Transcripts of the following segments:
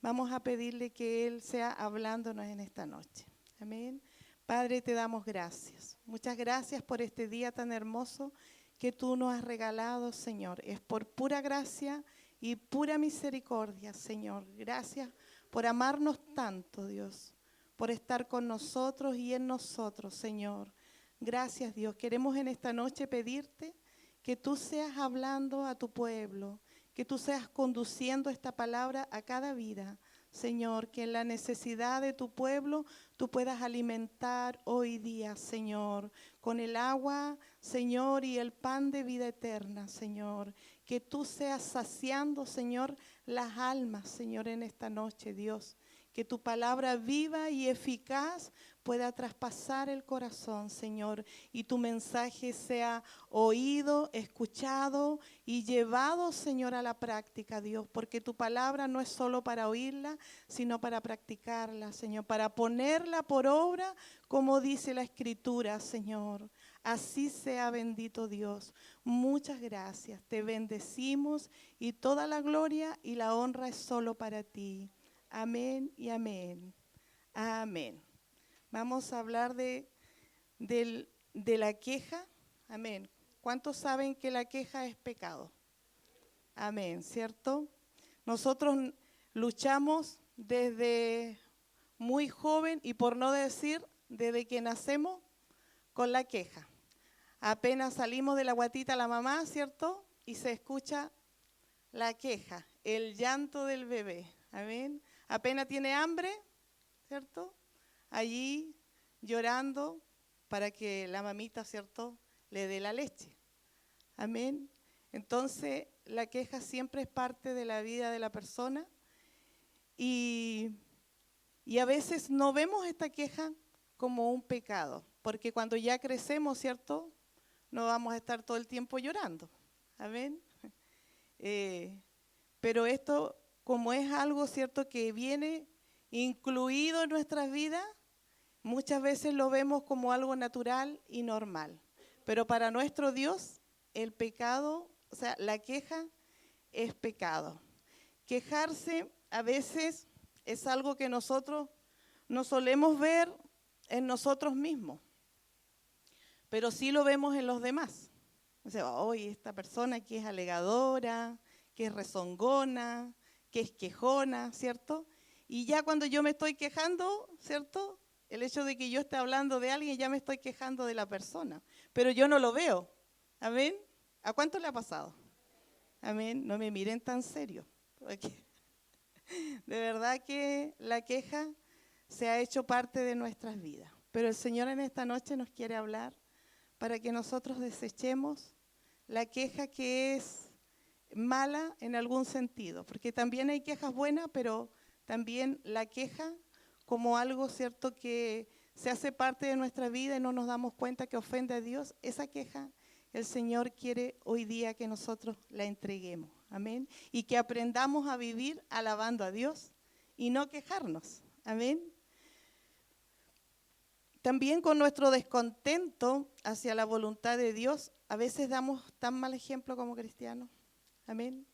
Vamos a pedirle que Él sea hablándonos en esta noche. Amén. Padre, te damos gracias. Muchas gracias por este día tan hermoso que tú nos has regalado, Señor. Es por pura gracia y pura misericordia, Señor. Gracias por amarnos tanto, Dios, por estar con nosotros y en nosotros, Señor. Gracias, Dios. Queremos en esta noche pedirte que tú seas hablando a tu pueblo, que tú seas conduciendo esta palabra a cada vida. Señor, que en la necesidad de tu pueblo tú puedas alimentar hoy día, Señor, con el agua, Señor, y el pan de vida eterna, Señor. Que tú seas saciando, Señor, las almas, Señor, en esta noche, Dios. Que tu palabra viva y eficaz pueda traspasar el corazón, Señor, y tu mensaje sea oído, escuchado y llevado, Señor, a la práctica, Dios, porque tu palabra no es solo para oírla, sino para practicarla, Señor, para ponerla por obra, como dice la Escritura, Señor. Así sea, bendito Dios. Muchas gracias, te bendecimos y toda la gloria y la honra es solo para ti. Amén y amén. Amén. Vamos a hablar de la queja. Amén. ¿Cuántos saben que la queja es pecado? Amén, ¿cierto? Nosotros luchamos desde muy joven y por no decir desde que nacemos con la queja. Apenas salimos de la guatita a la mamá, ¿cierto? Y se escucha la queja, el llanto del bebé. Amén. Apenas tiene hambre, ¿cierto? Allí llorando para que la mamita, ¿cierto?, le dé la leche. Amén. Entonces, la queja siempre es parte de la vida de la persona y a veces no vemos esta queja como un pecado, porque cuando ya crecemos, ¿cierto?, no vamos a estar todo el tiempo llorando. Amén. Pero esto, como es algo, ¿cierto?, que viene incluido en nuestras vidas, muchas veces lo vemos como algo natural y normal. Pero para nuestro Dios, el pecado, o sea, la queja es pecado. Quejarse a veces es algo que nosotros no solemos ver en nosotros mismos, pero sí lo vemos en los demás. O sea, oye, esta persona que es alegadora, que es rezongona, que es quejona, ¿cierto? Y ya cuando yo me estoy quejando, ¿cierto?, el hecho de que yo esté hablando de alguien, ya me estoy quejando de la persona, pero yo no lo veo. ¿Amén? ¿A cuánto le ha pasado? Amén. No me miren tan serio, porque de verdad que la queja se ha hecho parte de nuestras vidas. Pero el Señor en esta noche nos quiere hablar para que nosotros desechemos la queja que es mala en algún sentido, porque también hay quejas buenas, pero también la queja como algo, ¿cierto?, que se hace parte de nuestra vida y no nos damos cuenta que ofende a Dios. Esa queja el Señor quiere hoy día que nosotros la entreguemos. Amén. Y que aprendamos a vivir alabando a Dios y no quejarnos. Amén. También con nuestro descontento hacia la voluntad de Dios, a veces damos tan mal ejemplo como cristianos. Amén.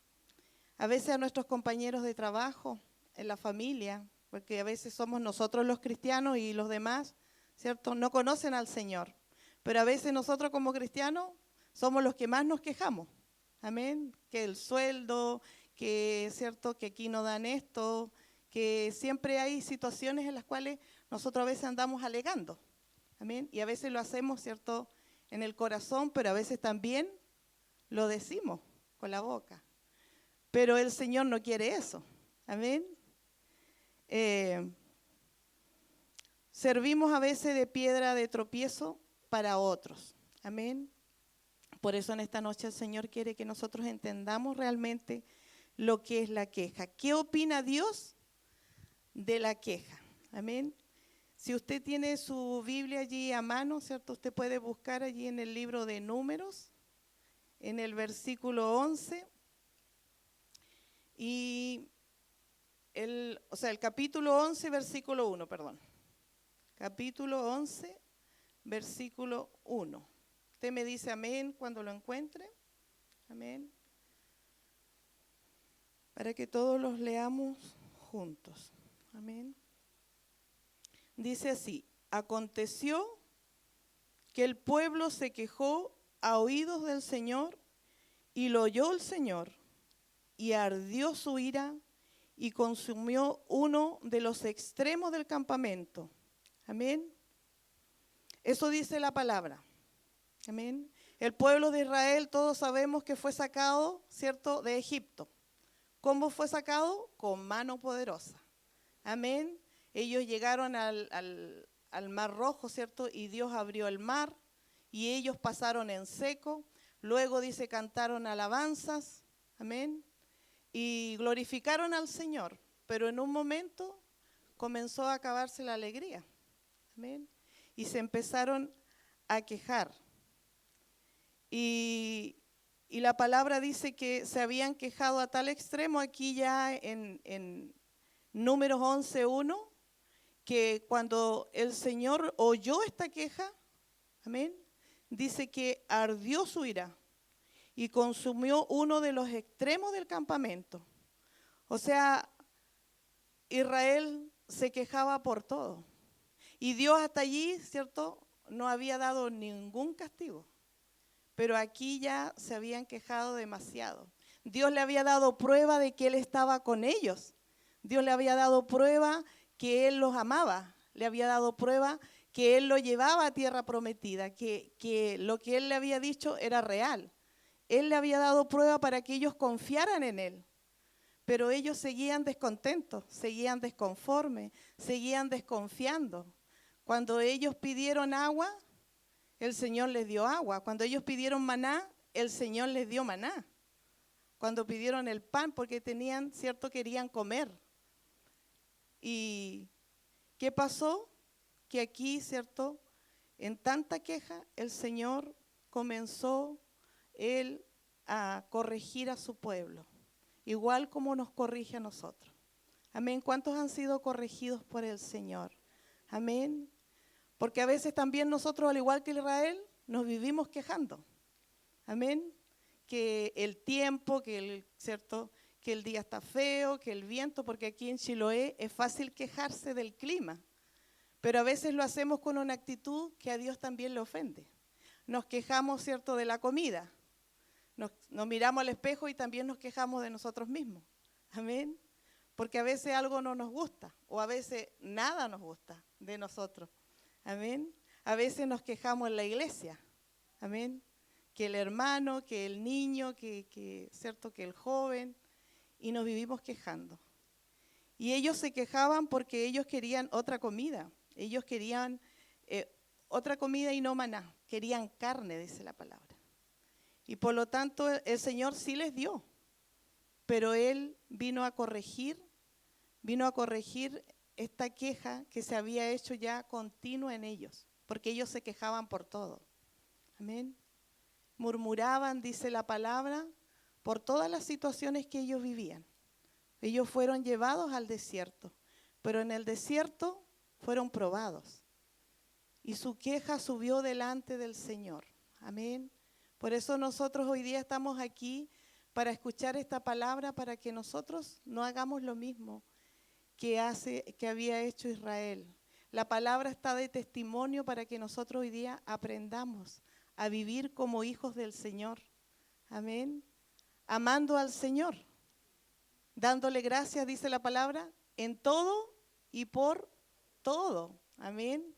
A veces a nuestros compañeros de trabajo, en la familia, porque a veces somos nosotros los cristianos y los demás, ¿cierto?, no conocen al Señor. Pero a veces nosotros como cristianos somos los que más nos quejamos. Amén. Que el sueldo, que, ¿cierto?, que aquí no dan esto, que siempre hay situaciones en las cuales nosotros a veces andamos alegando. Amén. Y a veces lo hacemos, ¿cierto?, en el corazón, pero a veces también lo decimos con la boca. Pero el Señor no quiere eso. Amén. Servimos a veces de piedra de tropiezo para otros. Amén. Por eso en esta noche el Señor quiere que nosotros entendamos realmente lo que es la queja. ¿Qué opina Dios de la queja? Amén. Si usted tiene su Biblia allí a mano, ¿cierto?, usted puede buscar allí en el libro de Números, en el versículo 11, y el capítulo 11, versículo 1, perdón. Capítulo 11, versículo 1. Usted me dice amén cuando lo encuentre. Amén. Para que todos los leamos juntos. Amén. Dice así: aconteció que el pueblo se quejó a oídos del Señor, y lo oyó el Señor, y ardió su ira, y consumió uno de los extremos del campamento. Amén. Eso dice la palabra. Amén. El pueblo de Israel, todos sabemos que fue sacado, ¿cierto?, de Egipto. ¿Cómo fue sacado? Con mano poderosa. Amén. Ellos llegaron al Mar Rojo, ¿cierto? Y Dios abrió el mar y ellos pasaron en seco. Luego dice, cantaron alabanzas. Amén. Y glorificaron al Señor. Pero en un momento comenzó a acabarse la alegría. Amén. Y se empezaron a quejar. Y la palabra dice que se habían quejado a tal extremo, aquí ya en Números 11:1, que cuando el Señor oyó esta queja, amén, dice que ardió su ira y consumió uno de los extremos del campamento. O sea, Israel se quejaba por todo. Y Dios hasta allí, ¿cierto?, no había dado ningún castigo. Pero aquí ya se habían quejado demasiado. Dios le había dado prueba de que Él estaba con ellos. Dios le había dado prueba que Él los amaba. Le había dado prueba que Él los llevaba a tierra prometida, que lo que Él le había dicho era real. Él le había dado prueba para que ellos confiaran en Él. Pero ellos seguían descontentos, seguían desconformes, seguían desconfiando. Cuando ellos pidieron agua, el Señor les dio agua. Cuando ellos pidieron maná, el Señor les dio maná. Cuando pidieron el pan, porque tenían, ¿cierto?, querían comer. ¿Y qué pasó? Que aquí, ¿cierto?, en tanta queja, el Señor comenzó Él a corregir a su pueblo, igual como nos corrige a nosotros. Amén. ¿Cuántos han sido corregidos por el Señor? Amén. Porque a veces también nosotros, al igual que Israel, nos vivimos quejando. Amén. Que el tiempo, ¿cierto?, que el día está feo, que el viento, porque aquí en Chiloé es fácil quejarse del clima. Pero a veces lo hacemos con una actitud que a Dios también le ofende. Nos quejamos, ¿cierto?, de la comida. Nos miramos al espejo y también nos quejamos de nosotros mismos. Amén. Porque a veces algo no nos gusta o a veces nada nos gusta de nosotros. Amén. A veces nos quejamos en la iglesia. Amén. Que el hermano, que el niño, ¿cierto?, que el joven, y nos vivimos quejando. Y ellos se quejaban porque ellos querían otra comida. Ellos querían otra comida y no maná. Querían carne, dice la palabra. Y por lo tanto el Señor sí les dio. Pero Él vino a corregir esta queja que se había hecho ya continua en ellos, porque ellos se quejaban por todo. Amén. Murmuraban, dice la palabra, por todas las situaciones que ellos vivían. Ellos fueron llevados al desierto, pero en el desierto fueron probados. Y su queja subió delante del Señor. Amén. Por eso nosotros hoy día estamos aquí para escuchar esta palabra, para que nosotros no hagamos lo mismo que había hecho Israel. La palabra está de testimonio para que nosotros hoy día aprendamos a vivir como hijos del Señor. Amén. Amando al Señor, dándole gracias, dice la palabra, en todo y por todo. Amén.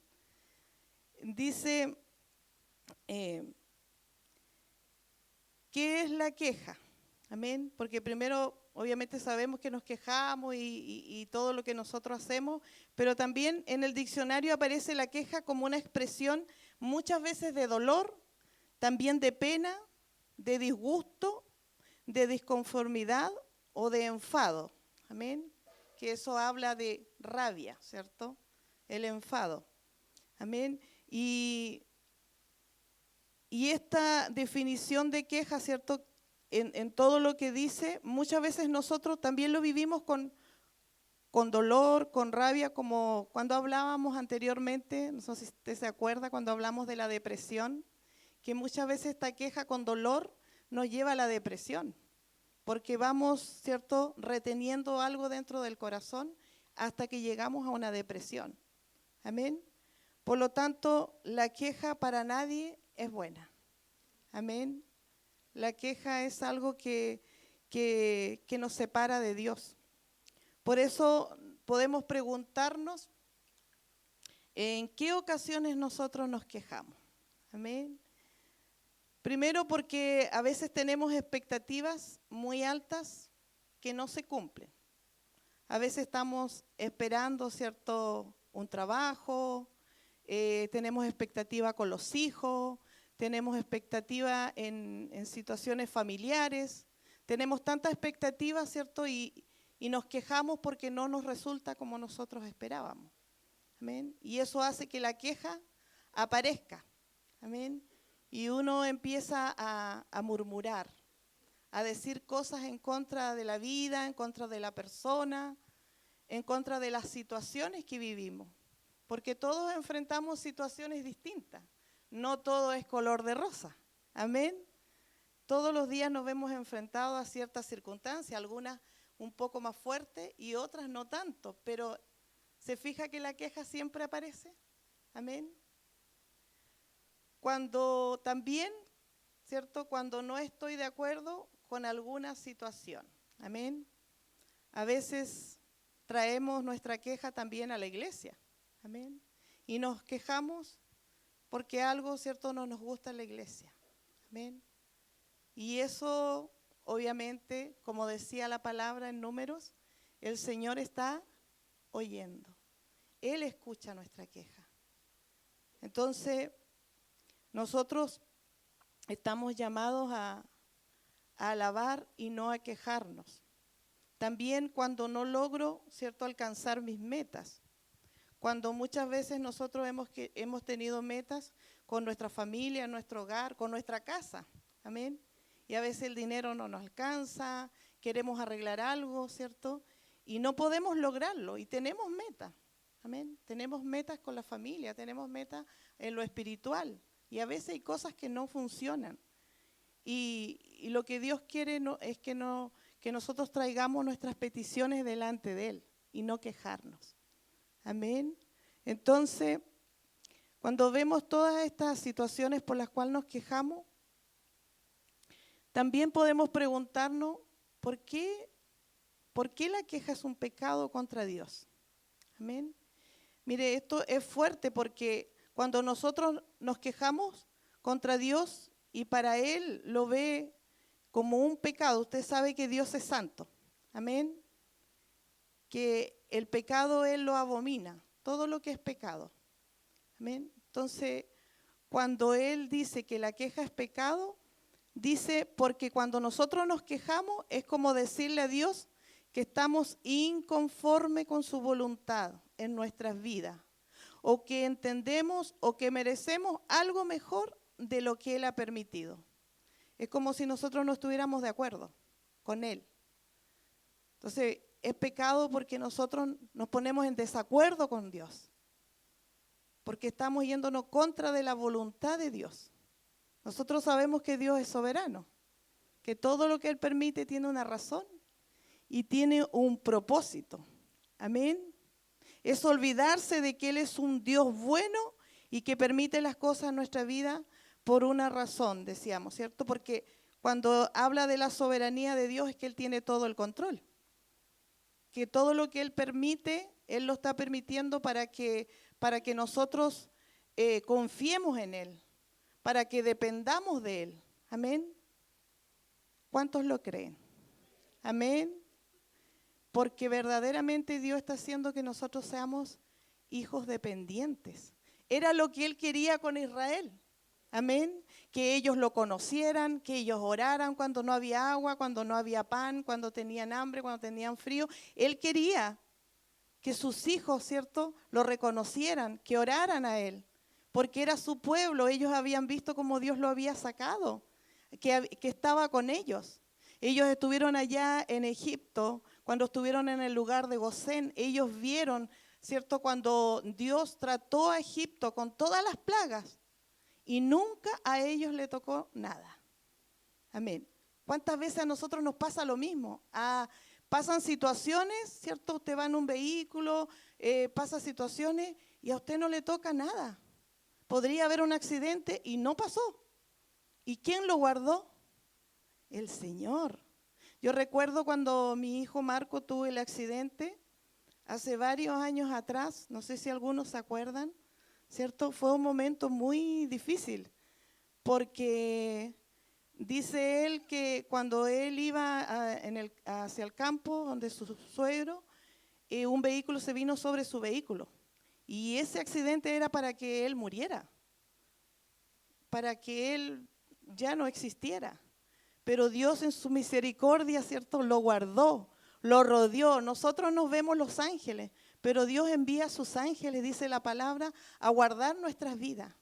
Dice, ¿qué es la queja? Amén. Porque primero, obviamente sabemos que nos quejamos y todo lo que nosotros hacemos, pero también en el diccionario aparece la queja como una expresión muchas veces de dolor, también de pena, de disgusto, de disconformidad o de enfado. Amén. Que eso habla de rabia, ¿cierto? El enfado. Amén. Y esta definición de queja, ¿cierto?, en todo lo que dice, muchas veces nosotros también lo vivimos con dolor, con rabia, como cuando hablábamos anteriormente, no sé si usted se acuerda, cuando hablamos de la depresión, que muchas veces esta queja con dolor nos lleva a la depresión. porque vamos, ¿cierto?, reteniendo algo dentro del corazón hasta que llegamos a una depresión. Amén. Por lo tanto, la queja para nadie es buena. Amén. La queja es algo que nos separa de Dios. Por eso podemos preguntarnos en qué ocasiones nosotros nos quejamos. Amén. Primero porque a veces tenemos expectativas muy altas que no se cumplen. A veces estamos esperando, ¿cierto?, un trabajo, tenemos expectativa con los hijos, tenemos expectativa en situaciones familiares, tenemos tanta expectativa, ¿cierto?, y nos quejamos porque no nos resulta como nosotros esperábamos. Amén. Y eso hace que la queja aparezca. Amén. Y uno empieza a murmurar, a decir cosas en contra de la vida, en contra de la persona, en contra de las situaciones que vivimos. Porque todos enfrentamos situaciones distintas. No todo es color de rosa. Amén. Todos los días nos vemos enfrentados a ciertas circunstancias, algunas un poco más fuertes y otras no tanto. Pero ¿se fija que la queja siempre aparece? Amén. Cuando también, ¿cierto?, cuando no estoy de acuerdo con alguna situación. Amén. A veces traemos nuestra queja también a la iglesia. Amén. Y nos quejamos porque algo, ¿cierto?, no nos gusta en la iglesia. Amén. Y eso, obviamente, como decía la palabra en Números, el Señor está oyendo. Él escucha nuestra queja. Entonces, nosotros estamos llamados a alabar y no a quejarnos. También cuando no logro, ¿cierto?, alcanzar mis metas. Cuando muchas veces nosotros hemos tenido metas con nuestra familia, nuestro hogar, con nuestra casa. Amén. Y a veces el dinero no nos alcanza, queremos arreglar algo, ¿cierto? Y no podemos lograrlo y tenemos metas. Amén. Tenemos metas con la familia, tenemos metas en lo espiritual. Y a veces hay cosas que no funcionan. Y lo que Dios quiere es que nosotros traigamos nuestras peticiones delante de Él y no quejarnos. Amén. Entonces, cuando vemos todas estas situaciones por las cuales nos quejamos, también podemos preguntarnos ¿por qué la queja es un pecado contra Dios? Amén. Mire, esto es fuerte porque cuando nosotros nos quejamos contra Dios y para Él lo ve como un pecado, usted sabe que Dios es santo. Amén. Que el pecado Él lo abomina, todo lo que es pecado. Amén. Entonces, cuando Él dice que la queja es pecado, dice porque cuando nosotros nos quejamos es como decirle a Dios que estamos inconformes con su voluntad en nuestras vidas, o que entendemos o que merecemos algo mejor de lo que Él ha permitido. Es como si nosotros no estuviéramos de acuerdo con Él. Entonces, es pecado porque nosotros nos ponemos en desacuerdo con Dios, porque estamos yéndonos contra de la voluntad de Dios. Nosotros sabemos que Dios es soberano, que todo lo que Él permite tiene una razón y tiene un propósito. Amén. Es olvidarse de que Él es un Dios bueno y que permite las cosas en nuestra vida por una razón, decíamos, ¿cierto? Porque cuando habla de la soberanía de Dios es que Él tiene todo el control. Que todo lo que Él permite, Él lo está permitiendo para que nosotros confiemos en Él, para que dependamos de Él. Amén. ¿Cuántos lo creen? Amén. Porque verdaderamente Dios está haciendo que nosotros seamos hijos dependientes. Era lo que Él quería con Israel. Amén. Que ellos lo conocieran, que ellos oraran cuando no había agua, cuando no había pan, cuando tenían hambre, cuando tenían frío. Él quería que sus hijos, ¿cierto?, lo reconocieran, que oraran a Él, porque era su pueblo. Ellos habían visto cómo Dios lo había sacado, que estaba con ellos. Ellos estuvieron allá en Egipto, cuando estuvieron en el lugar de Gosén, ellos vieron, ¿cierto?, cuando Dios trató a Egipto con todas las plagas y nunca a ellos le tocó nada. Amén. ¿Cuántas veces a nosotros nos pasa lo mismo? Pasan situaciones, ¿cierto? Usted va en un vehículo, pasa situaciones y a usted no le toca nada. Podría haber un accidente y no pasó. ¿Y quién lo guardó? El Señor. Yo recuerdo cuando mi hijo Marco tuvo el accidente, hace varios años atrás, no sé si algunos se acuerdan, ¿cierto? Fue un momento muy difícil, porque dice él que cuando él iba hacia el campo donde su suegro, un vehículo se vino sobre su vehículo. Y ese accidente era para que él muriera, para que él ya no existiera. Pero Dios en su misericordia, ¿cierto?, lo guardó, lo rodeó. Nosotros nos vemos los ángeles, pero Dios envía a sus ángeles, dice la palabra, a guardar nuestras vidas.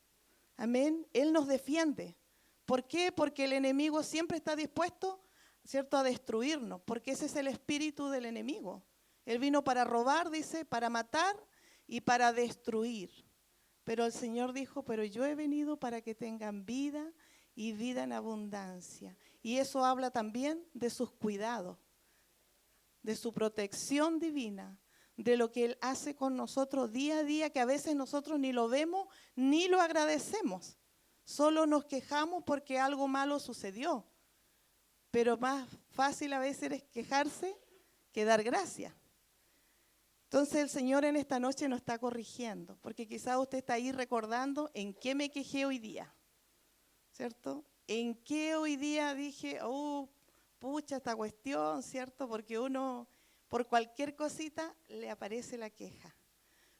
Amén. Él nos defiende. ¿Por qué? Porque el enemigo siempre está dispuesto, ¿cierto?, a destruirnos, porque ese es el espíritu del enemigo. Él vino para robar, dice, para matar y para destruir. Pero el Señor dijo, pero yo he venido para que tengan vida y vida en abundancia. Y eso habla también de sus cuidados, de su protección divina, de lo que Él hace con nosotros día a día, que a veces nosotros ni lo vemos ni lo agradecemos. Solo nos quejamos porque algo malo sucedió. Pero más fácil a veces es quejarse que dar gracias. Entonces el Señor en esta noche nos está corrigiendo, porque quizás usted está ahí recordando en qué me quejé hoy día, ¿cierto? En qué hoy día dije, pucha, esta cuestión, ¿cierto? Porque uno, por cualquier cosita, le aparece la queja.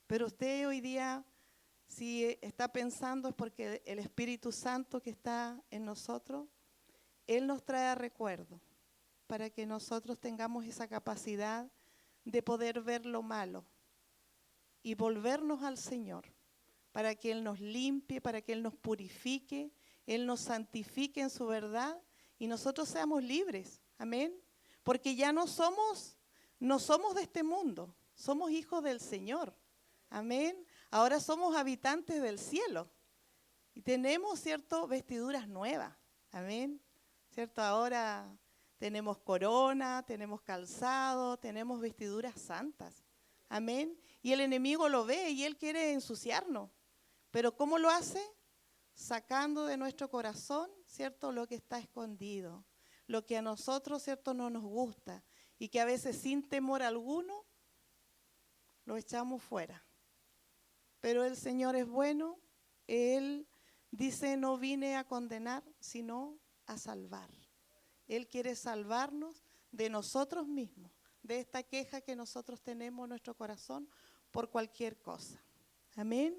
Pero usted hoy día, si está pensando, es porque el Espíritu Santo que está en nosotros, Él nos trae a recuerdo, para que nosotros tengamos esa capacidad de poder ver lo malo y volvernos al Señor, para que Él nos limpie, para que Él nos purifique, Él nos santifique en su verdad y nosotros seamos libres, amén, porque ya no somos de este mundo, somos hijos del Señor, amén, ahora somos habitantes del cielo y tenemos, ¿cierto?, vestiduras nuevas, amén, ¿cierto? Ahora tenemos corona, tenemos calzado, tenemos vestiduras santas. Amén. Y el enemigo lo ve y él quiere ensuciarnos. Pero ¿cómo lo hace? Sacando de nuestro corazón, ¿cierto?, lo que está escondido. Lo que a nosotros, ¿cierto?, no nos gusta. Y que a veces sin temor alguno lo echamos fuera. Pero el Señor es bueno. Él dice, no vine a condenar, sino a salvar. Él quiere salvarnos de nosotros mismos, de esta queja que nosotros tenemos en nuestro corazón por cualquier cosa. Amén.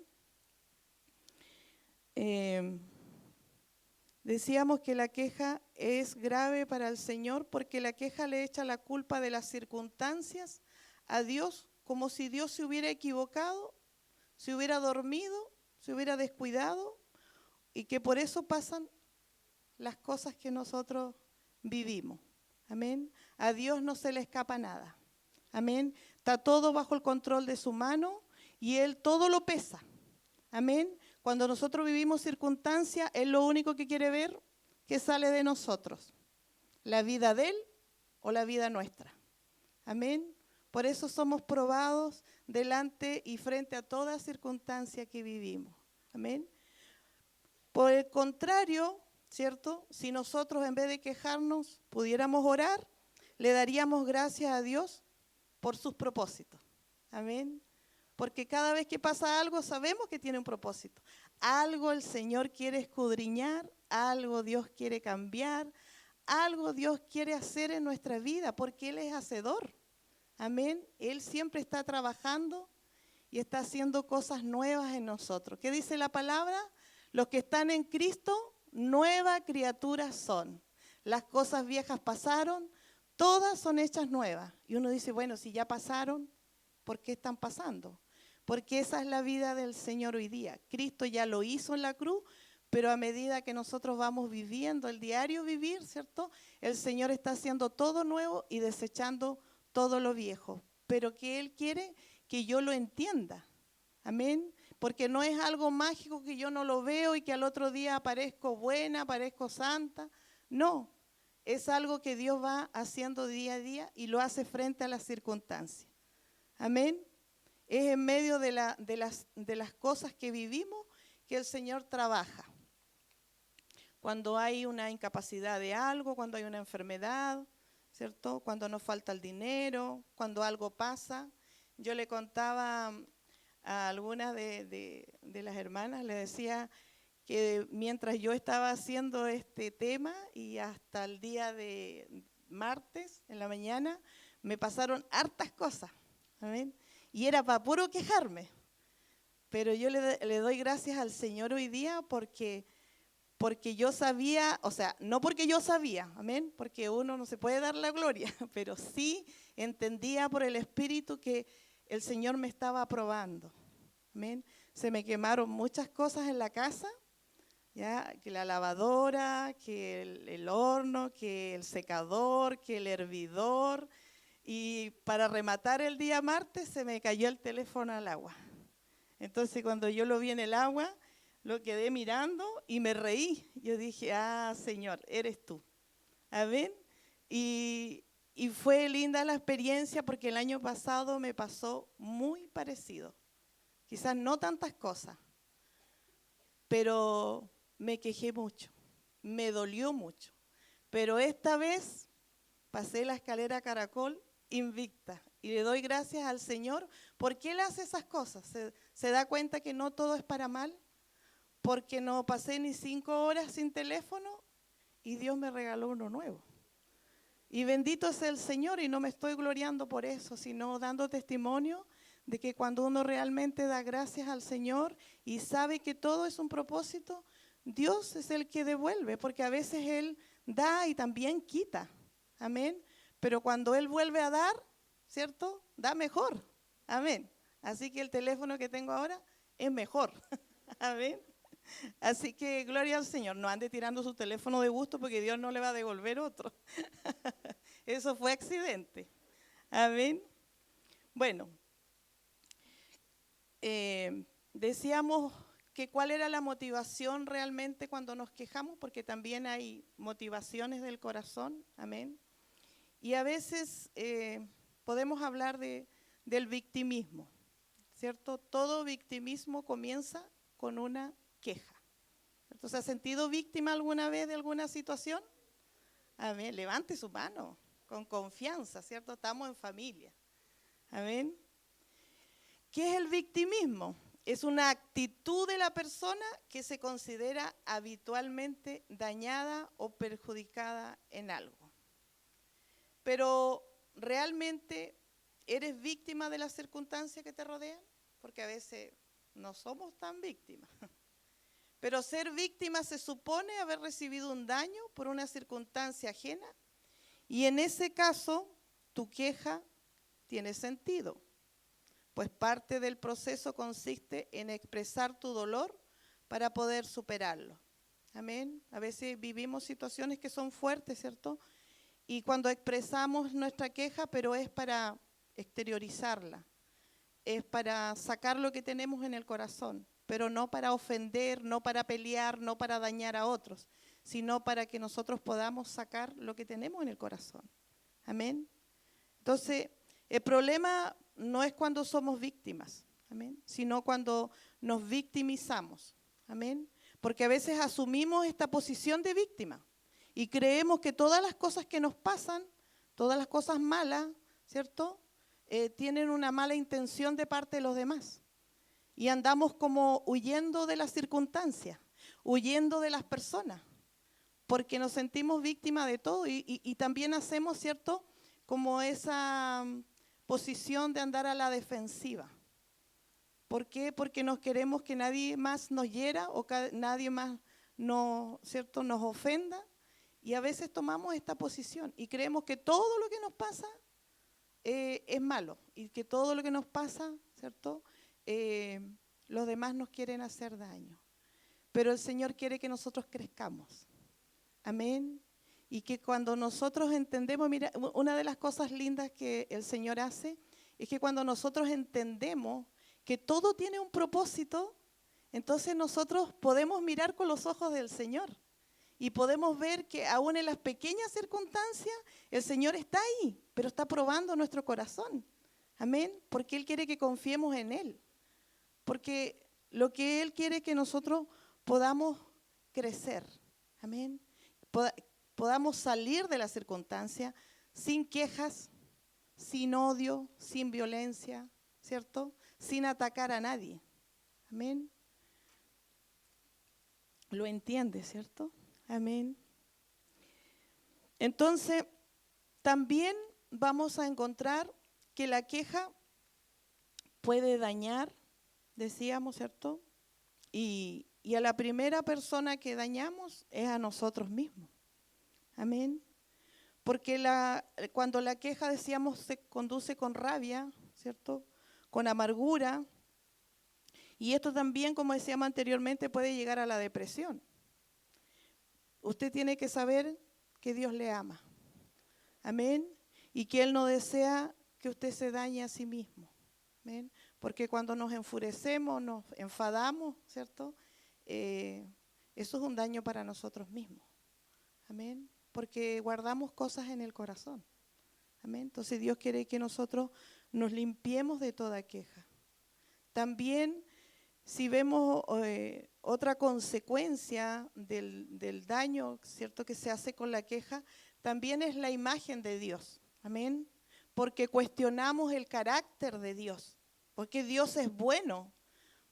Decíamos que la queja es grave para el Señor porque la queja le echa la culpa de las circunstancias a Dios, como si Dios se hubiera equivocado, se hubiera dormido, se hubiera descuidado y que por eso pasan las cosas que nosotros vivimos. Amén. A Dios no se le escapa nada. Amén. Está todo bajo el control de su mano y Él todo lo pesa. Amén. Cuando nosotros vivimos circunstancias, Él lo único que quiere ver que sale de nosotros. La vida de Él o la vida nuestra. Amén. Por eso somos probados delante y frente a toda circunstancia que vivimos. Amén. Por el contrario, ¿cierto? Si nosotros en vez de quejarnos pudiéramos orar, le daríamos gracias a Dios por sus propósitos. Amén. Porque cada vez que pasa algo sabemos que tiene un propósito. Algo el Señor quiere escudriñar, algo Dios quiere cambiar, algo Dios quiere hacer en nuestra vida porque Él es hacedor. Amén. Él siempre está trabajando y está haciendo cosas nuevas en nosotros. ¿Qué dice la palabra? Los que están en Cristo, nuevas criaturas son. Las cosas viejas pasaron, todas son hechas nuevas. Y uno dice, bueno, si ya pasaron, ¿por qué están pasando? Porque esa es la vida del Señor hoy día. Cristo ya lo hizo en la cruz, pero a medida que nosotros vamos viviendo el diario vivir, ¿cierto? El Señor está haciendo todo nuevo y desechando todo lo viejo. Pero que Él quiere que yo lo entienda. Amén. Porque no es algo mágico que yo no lo veo y que al otro día aparezco buena, aparezco santa. No, es algo que Dios va haciendo día a día y lo hace frente a las circunstancias. Amén. Es en medio de las cosas que vivimos que el Señor trabaja. Cuando hay una incapacidad de algo, cuando hay una enfermedad, ¿cierto? Cuando nos falta el dinero, cuando algo pasa. Yo le contaba a algunas de las hermanas, le decía que mientras yo estaba haciendo este tema y hasta el día de martes en la mañana, me pasaron hartas cosas. ¿Amén? Y era para puro quejarme. Pero yo le doy gracias al Señor hoy día porque yo sabía, o sea, no porque yo sabía, amén, porque uno no se puede dar la gloria, pero sí entendía por el Espíritu que el Señor me estaba aprobando, amén. Se me quemaron muchas cosas en la casa, ya, que la lavadora, que el horno, que el secador, que el hervidor, y para rematar el día martes se me cayó el teléfono al agua. Entonces cuando yo lo vi en el agua, lo quedé mirando y me reí. Yo dije, Señor, eres tú. Amén. Y fue linda la experiencia porque el año pasado me pasó muy parecido. Quizás no tantas cosas, pero me quejé mucho, me dolió mucho. Pero esta vez pasé la escalera caracol invicta y le doy gracias al Señor porque Él hace esas cosas. Se da cuenta que no todo es para mal, porque no pasé ni 5 horas sin teléfono y Dios me regaló uno nuevo. Y bendito es el Señor, y no me estoy gloriando por eso, sino dando testimonio de que cuando uno realmente da gracias al Señor y sabe que todo es un propósito, Dios es el que devuelve, porque a veces Él da y también quita. Amén. Pero cuando Él vuelve a dar, ¿cierto? Da mejor. Amén. Así que el teléfono que tengo ahora es mejor. Amén. Así que gloria al Señor. No ande tirando su teléfono de gusto porque Dios no le va a devolver otro. Eso fue accidente. Amén. Bueno, decíamos que cuál era la motivación realmente cuando nos quejamos, porque también hay motivaciones del corazón. Amén. Y a veces podemos hablar del victimismo, ¿cierto? Todo victimismo comienza con una queja. ¿Cierto? ¿Se ha sentido víctima alguna vez de alguna situación? Amén. Levante su mano con confianza, ¿cierto? Estamos en familia. Amén. ¿Qué es el victimismo? Es una actitud de la persona que se considera habitualmente dañada o perjudicada en algo. Pero ¿realmente eres víctima de las circunstancias que te rodean? Porque a veces no somos tan víctimas. Pero ser víctima se supone haber recibido un daño por una circunstancia ajena, y en ese caso tu queja tiene sentido, pues parte del proceso consiste en expresar tu dolor para poder superarlo. Amén. A veces vivimos situaciones que son fuertes, ¿cierto? Y cuando expresamos nuestra queja, pero es para exteriorizarla, es para sacar lo que tenemos en el corazón, pero no para ofender, no para pelear, no para dañar a otros, sino para que nosotros podamos sacar lo que tenemos en el corazón. Amén. Entonces, el problema no es cuando somos víctimas, amén, sino cuando nos victimizamos. Amén. Porque a veces asumimos esta posición de víctima y creemos que todas las cosas que nos pasan, todas las cosas malas, ¿cierto?, tienen una mala intención de parte de los demás. Y andamos como huyendo de las circunstancias, huyendo de las personas, porque nos sentimos víctimas de todo y también hacemos, ¿cierto?, como esa posición de andar a la defensiva. ¿Por qué? Porque nos queremos que nadie más nos hiera o que nadie más ¿cierto?, nos ofenda. Y a veces tomamos esta posición y creemos que todo lo que nos pasa es malo y que todo lo que nos pasa, ¿cierto?, los demás nos quieren hacer daño. Pero el Señor quiere que nosotros crezcamos. Amén. Y que cuando nosotros entendemos, mira, una de las cosas lindas que el Señor hace es que cuando nosotros entendemos que todo tiene un propósito, entonces nosotros podemos mirar con los ojos del Señor. Y podemos ver que aún en las pequeñas circunstancias, el Señor está ahí, pero está probando nuestro corazón. Amén. Porque Él quiere que confiemos en Él. Porque lo que Él quiere es que nosotros podamos crecer. Amén. Podamos salir de la circunstancia sin quejas, sin odio, sin violencia, ¿cierto? Sin atacar a nadie. Amén. ¿Lo entiende, cierto? Amén. Entonces, también vamos a encontrar que la queja puede dañar, decíamos, ¿cierto? Y a la primera persona que dañamos es a nosotros mismos. Amén. Porque cuando la queja, decíamos, se conduce con rabia, ¿cierto? Con amargura. Y esto también, como decíamos anteriormente, puede llegar a la depresión. Usted tiene que saber que Dios le ama. Amén. Y que Él no desea que usted se dañe a sí mismo. Amén. Porque cuando nos enfurecemos, nos enfadamos, ¿cierto? Eso es un daño para nosotros mismos. Amén. Porque guardamos cosas en el corazón. Amén. Entonces Dios quiere que nosotros nos limpiemos de toda queja. También, si vemos otra consecuencia del daño, ¿cierto?, que se hace con la queja, también es la imagen de Dios. Amén. Porque cuestionamos el carácter de Dios. Porque Dios es bueno.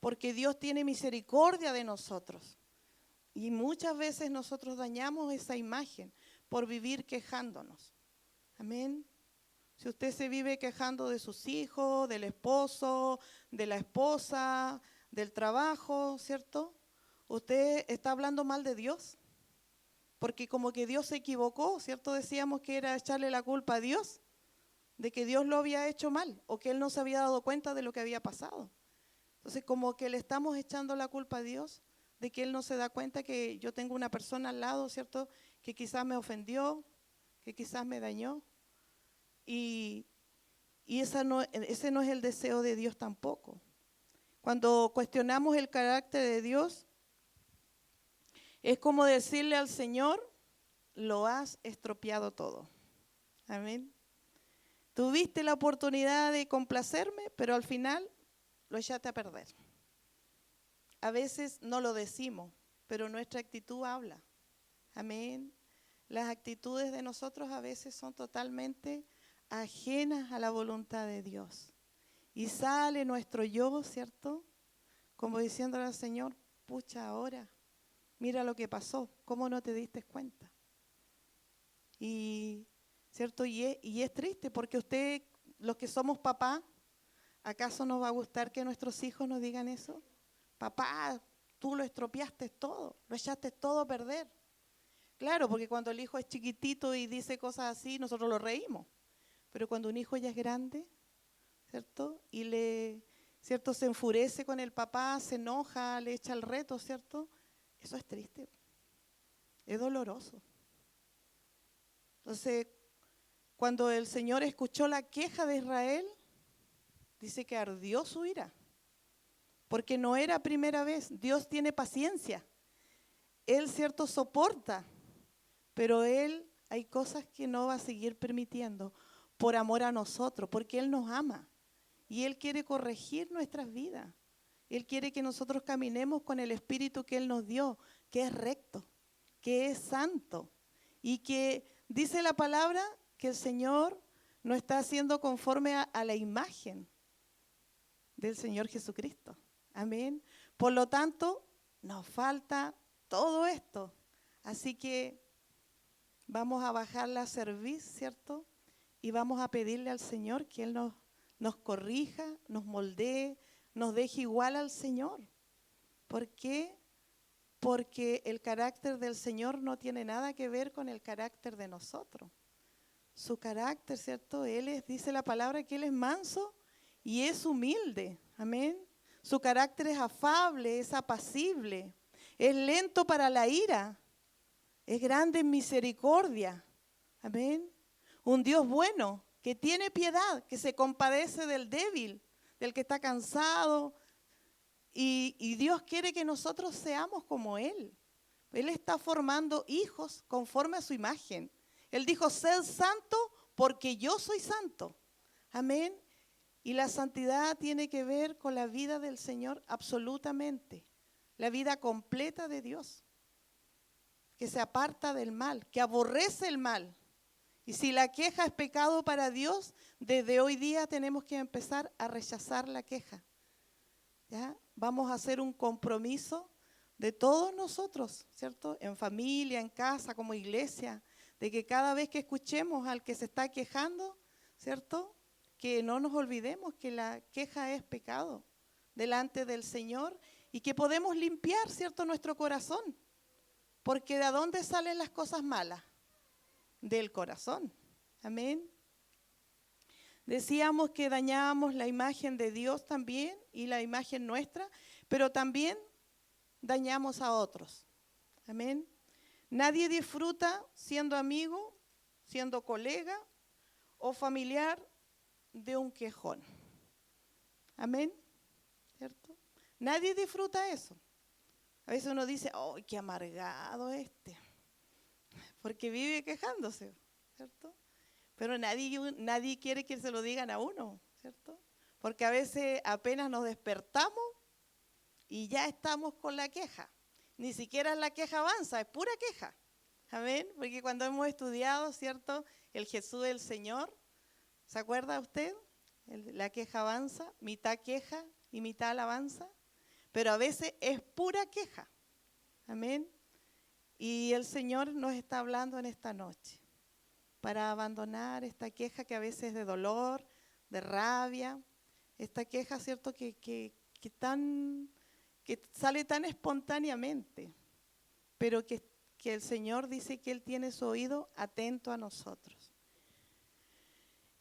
Porque Dios tiene misericordia de nosotros. Y muchas veces nosotros dañamos esa imagen por vivir quejándonos. Amén. Si usted se vive quejando de sus hijos, del esposo, de la esposa, del trabajo, ¿cierto? Usted está hablando mal de Dios. Porque como que Dios se equivocó, ¿cierto? Decíamos que era echarle la culpa a Dios, de que Dios lo había hecho mal o que Él no se había dado cuenta de lo que había pasado. Entonces, como que le estamos echando la culpa a Dios de que Él no se da cuenta que yo tengo una persona al lado, ¿cierto?, que quizás me ofendió, que quizás me dañó. Y ese no es el deseo de Dios tampoco. Cuando cuestionamos el carácter de Dios, es como decirle al Señor, lo has estropeado todo. Amén. Tuviste la oportunidad de complacerme, pero al final lo echaste a perder. A veces no lo decimos, pero nuestra actitud habla. Amén. Las actitudes de nosotros a veces son totalmente ajenas a la voluntad de Dios. Y sale nuestro yo, ¿cierto? Como diciéndole al Señor, pucha, ahora, mira lo que pasó, ¿cómo no te diste cuenta? Y, ¿cierto? Y es triste porque usted, los que somos papás, ¿acaso nos va a gustar que nuestros hijos nos digan eso? Papá, tú lo estropeaste todo, lo echaste todo a perder. Claro, porque cuando el hijo es chiquitito y dice cosas así, nosotros lo reímos. Pero cuando un hijo ya es grande, ¿cierto? Y ¿cierto?, se enfurece con el papá, se enoja, le echa el reto, ¿cierto? Eso es triste, es doloroso. Entonces, cuando el Señor escuchó la queja de Israel, dice que ardió su ira, porque no era primera vez. Dios tiene paciencia, Él, ¿cierto?, soporta, pero Él hay cosas que no va a seguir permitiendo por amor a nosotros, porque Él nos ama y Él quiere corregir nuestras vidas. Él quiere que nosotros caminemos con el espíritu que Él nos dio, que es recto, que es santo y que dice la palabra que el Señor no está haciendo conforme a la imagen del Señor Jesucristo. Amén. Por lo tanto, nos falta todo esto. Así que vamos a bajarla a servir, ¿cierto? Y vamos a pedirle al Señor que Él nos corrija, nos moldee, nos deje igual al Señor. ¿Por qué? Porque el carácter del Señor no tiene nada que ver con el carácter de nosotros. Su carácter, ¿cierto? Dice la palabra que Él es manso y es humilde. Amén. Su carácter es afable, es apacible, es lento para la ira, es grande en misericordia. Amén. Un Dios bueno, que tiene piedad, que se compadece del débil, del que está cansado. Y Dios quiere que nosotros seamos como Él, Él está formando hijos conforme a su imagen. Él dijo, sed santo porque yo soy santo. Amén. Y la santidad tiene que ver con la vida del Señor absolutamente. La vida completa de Dios. Que se aparta del mal, que aborrece el mal. Y si la queja es pecado para Dios, desde hoy día tenemos que empezar a rechazar la queja. ¿Ya? Vamos a hacer un compromiso de todos nosotros, ¿cierto? En familia, en casa, como iglesia, de que cada vez que escuchemos al que se está quejando, ¿cierto? Que no nos olvidemos que la queja es pecado delante del Señor y que podemos limpiar, ¿cierto?, nuestro corazón. Porque ¿de dónde salen las cosas malas? Del corazón. Amén. Decíamos que dañábamos la imagen de Dios también y la imagen nuestra, pero también dañamos a otros. Amén. Nadie disfruta siendo amigo, siendo colega o familiar de un quejón. Amén. ¿Cierto? Nadie disfruta eso. A veces uno dice, ¡oh, qué amargado este! Porque vive quejándose, ¿cierto? Pero nadie quiere que se lo digan a uno, ¿cierto? Porque a veces apenas nos despertamos y ya estamos con la queja. Ni siquiera la queja avanza, es pura queja. Amén. Porque cuando hemos estudiado, ¿cierto?, el Jesús del Señor, ¿se acuerda usted? La queja avanza, mitad queja y mitad alabanza. Pero a veces es pura queja. Amén. Y el Señor nos está hablando en esta noche para abandonar esta queja que a veces es de dolor, de rabia, esta queja, ¿cierto?, que sale tan espontáneamente, pero que el Señor dice que Él tiene su oído atento a nosotros.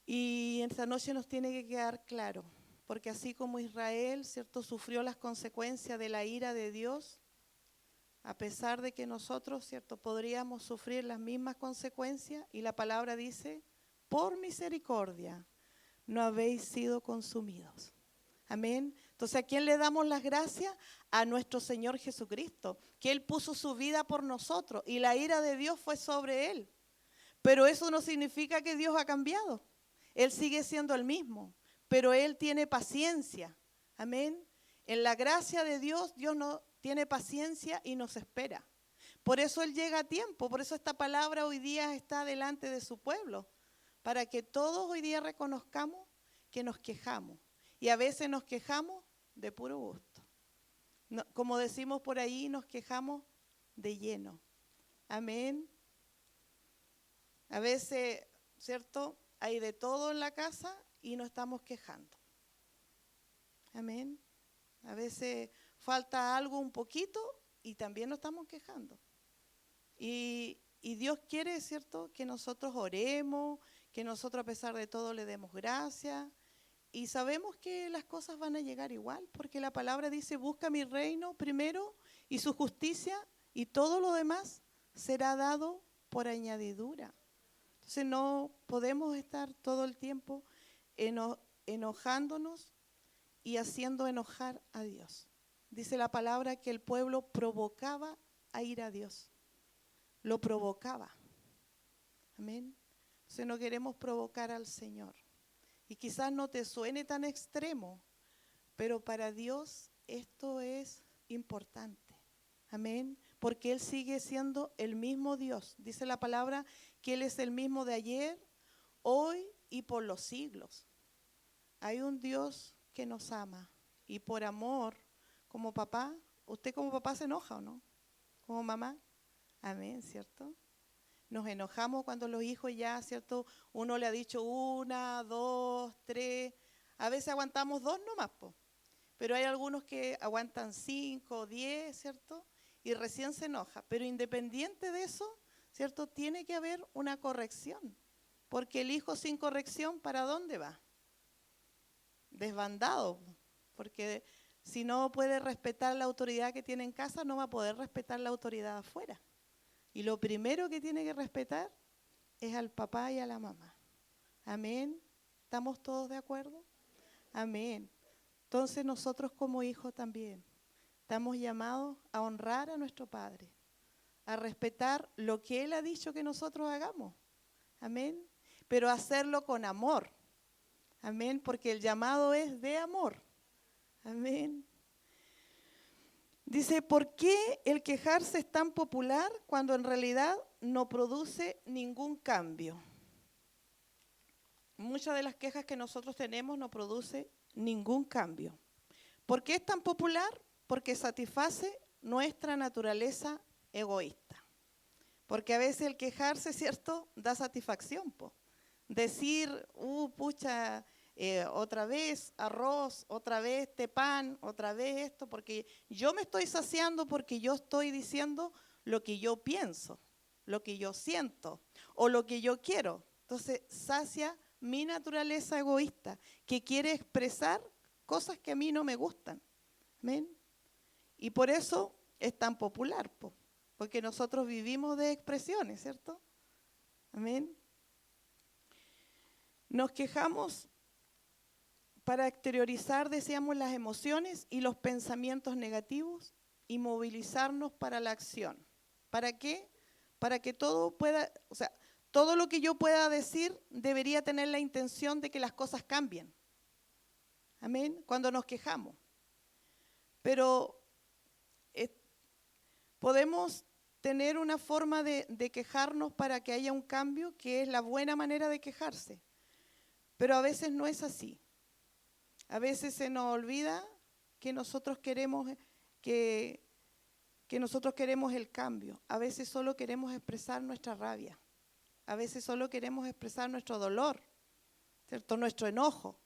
Y esta noche nos tiene que quedar claro, porque así como Israel, ¿cierto?, sufrió las consecuencias de la ira de Dios, a pesar de que nosotros, ¿cierto?, podríamos sufrir las mismas consecuencias, y la palabra dice, por misericordia no habéis sido consumidos. Amén. Entonces, ¿a quién le damos las gracias? A nuestro Señor Jesucristo, que Él puso su vida por nosotros y la ira de Dios fue sobre Él. Pero eso no significa que Dios ha cambiado. Él sigue siendo el mismo, pero Él tiene paciencia. Amén. En la gracia de Dios, Dios no tiene paciencia y nos espera. Por eso Él llega a tiempo, por eso esta palabra hoy día está delante de su pueblo, para que todos hoy día reconozcamos que nos quejamos. Y a veces nos quejamos de puro gusto. No, como decimos por ahí, nos quejamos de lleno. Amén. A veces, ¿cierto?, hay de todo en la casa y nos estamos quejando. Amén. A veces falta algo un poquito y también nos estamos quejando. Y Dios quiere, ¿cierto?, que nosotros oremos, que nosotros a pesar de todo le demos gracias. Y sabemos que las cosas van a llegar igual, porque la palabra dice, busca mi reino primero y su justicia y todo lo demás será dado por añadidura. Entonces no podemos estar todo el tiempo enojándonos y haciendo enojar a Dios. Dice la palabra que el pueblo provocaba a ir a Dios. Lo provocaba. Amén. Entonces no queremos provocar al Señor. Y quizás no te suene tan extremo, pero para Dios esto es importante. Amén. Porque Él sigue siendo el mismo Dios. Dice la palabra que Él es el mismo de ayer, hoy y por los siglos. Hay un Dios que nos ama. Y por amor, como papá, ¿usted como papá se enoja o no? ¿Como mamá? Amén, ¿cierto? Nos enojamos cuando los hijos ya, ¿cierto? Uno le ha dicho 1, 2, 3. A veces aguantamos 2 nomás, po. Pero hay algunos que aguantan 5, 10, ¿cierto? Y recién se enoja. Pero independiente de eso, ¿cierto?, tiene que haber una corrección. Porque el hijo sin corrección, ¿para dónde va? Desbandado. Porque si no puede respetar la autoridad que tiene en casa, no va a poder respetar la autoridad afuera. Y lo primero que tiene que respetar es al papá y a la mamá. Amén. ¿Estamos todos de acuerdo? Amén. Entonces nosotros como hijos también estamos llamados a honrar a nuestro Padre. a respetar lo que Él ha dicho que nosotros hagamos. Amén. Pero hacerlo con amor. Amén. Porque el llamado es de amor. Amén. Dice, ¿por qué el quejarse es tan popular cuando en realidad no produce ningún cambio? Muchas de las quejas que nosotros tenemos no produce ningún cambio. ¿Por qué es tan popular? Porque satisface nuestra naturaleza egoísta. Porque a veces el quejarse, ¿cierto?, da satisfacción, po. Decir, pucha, otra vez arroz, otra vez este pan, otra vez esto, porque yo me estoy saciando porque yo estoy diciendo lo que yo pienso, lo que yo siento o lo que yo quiero. Entonces, sacia mi naturaleza egoísta, que quiere expresar cosas que a mí no me gustan. ¿Amén? Y por eso es tan popular, porque nosotros vivimos de expresiones, ¿cierto? Amén. Nos quejamos para exteriorizar, decíamos, las emociones y los pensamientos negativos y movilizarnos para la acción. ¿Para qué? Para que todo pueda, o sea, todo lo que yo pueda decir debería tener la intención de que las cosas cambien. Amén. Cuando nos quejamos. Pero podemos tener una forma de quejarnos para que haya un cambio, que es la buena manera de quejarse. Pero a veces no es así. A veces se nos olvida que nosotros queremos nosotros queremos el cambio. A veces solo queremos expresar nuestra rabia. A veces solo queremos expresar nuestro dolor, ¿cierto? Nuestro enojo,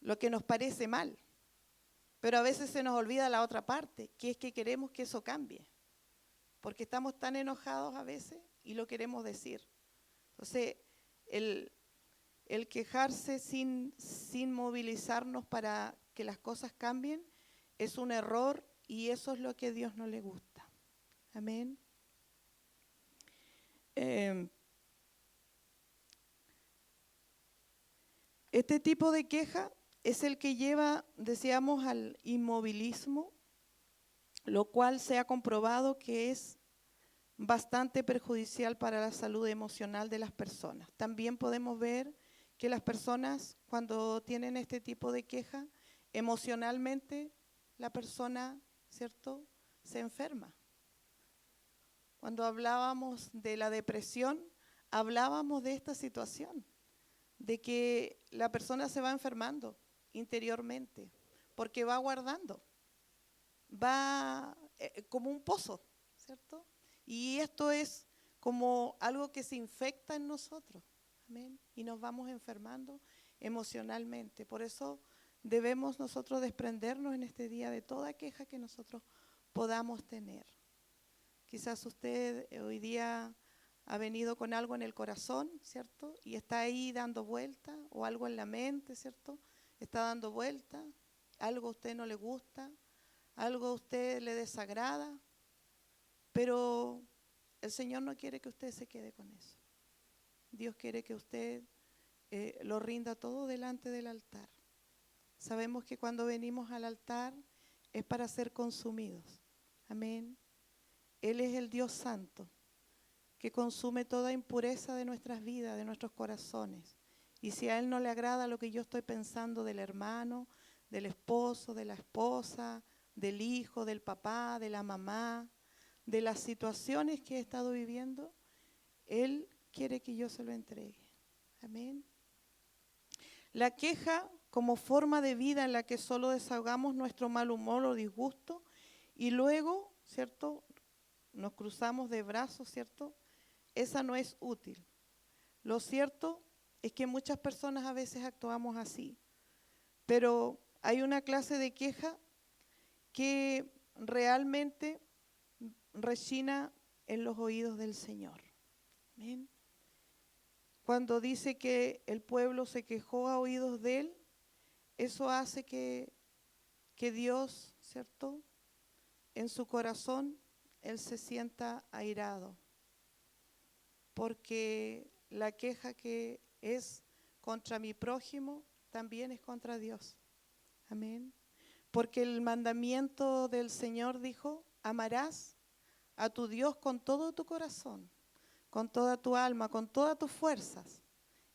lo que nos parece mal. Pero a veces se nos olvida la otra parte, que es que queremos que eso cambie. Porque estamos tan enojados a veces y lo queremos decir. Entonces, el quejarse sin movilizarnos para que las cosas cambien es un error y eso es lo que a Dios no le gusta. Amén. Este tipo de queja es el que lleva, decíamos, al inmovilismo, lo cual se ha comprobado que es bastante perjudicial para la salud emocional de las personas. También podemos ver que las personas, cuando tienen este tipo de queja, emocionalmente la persona, ¿cierto?, se enferma. Cuando hablábamos de la depresión, hablábamos de esta situación, de que la persona se va enfermando interiormente, porque va guardando, va como un pozo, ¿cierto? Y esto es como algo que se infecta en nosotros, ¿amén? Y nos vamos enfermando emocionalmente. Por eso debemos nosotros desprendernos en este día de toda queja que nosotros podamos tener. Quizás usted hoy día ha venido con algo en el corazón, ¿cierto? Y está ahí dando vuelta, o algo en la mente, ¿cierto? Está dando vuelta, algo a usted no le gusta, algo a usted le desagrada, pero el Señor no quiere que usted se quede con eso. Dios quiere que usted lo rinda todo delante del altar. Sabemos que cuando venimos al altar es para ser consumidos. Amén. Él es el Dios santo, que consume toda impureza de nuestras vidas, de nuestros corazones. Y si a Él no le agrada lo que yo estoy pensando del hermano, del esposo, de la esposa, del hijo, del papá, de la mamá, de las situaciones que he estado viviendo, Él quiere que yo se lo entregue. Amén. La queja como forma de vida en la que solo desahogamos nuestro mal humor o disgusto y luego, ¿cierto?, nos cruzamos de brazos, ¿cierto? Esa no es útil. Lo cierto es que muchas personas a veces actuamos así, pero hay una clase de queja que realmente rechina en los oídos del Señor. ¿Amén? Cuando dice que el pueblo se quejó a oídos de Él, eso hace que Dios, ¿cierto?, en su corazón, Él se sienta airado. Porque la queja que es contra mi prójimo también es contra Dios. Amén. Porque el mandamiento del Señor dijo, amarás a tu Dios con todo tu corazón, con toda tu alma, con todas tus fuerzas.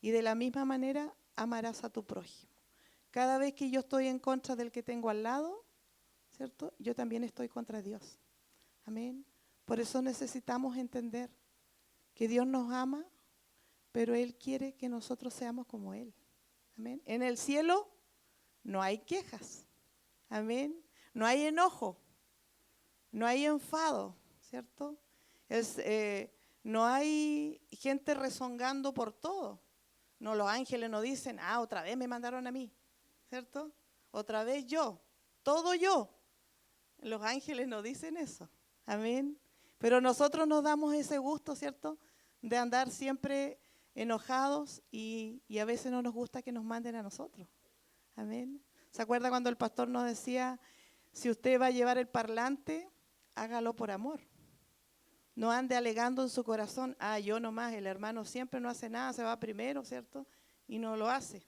Y de la misma manera amarás a tu prójimo. Cada vez que yo estoy en contra del que tengo al lado, ¿cierto? Yo también estoy contra Dios. Amén. Por eso necesitamos entender que Dios nos ama, pero Él quiere que nosotros seamos como Él. Amén. En el cielo no hay quejas. Amén. No hay enojo. No hay enfado, ¿cierto? No hay gente rezongando por todo. No, los ángeles no dicen, otra vez me mandaron a mí, ¿cierto? Otra vez yo, todo yo. Los ángeles no dicen eso. Amén. Pero nosotros nos damos ese gusto, ¿cierto? De andar siempre enojados y a veces no nos gusta que nos manden a nosotros. Amén. ¿Se acuerda cuando el pastor nos decía, si usted va a llevar el parlante, hágalo por amor? No ande alegando en su corazón, yo nomás, el hermano siempre no hace nada, se va primero, ¿cierto? Y no lo hace.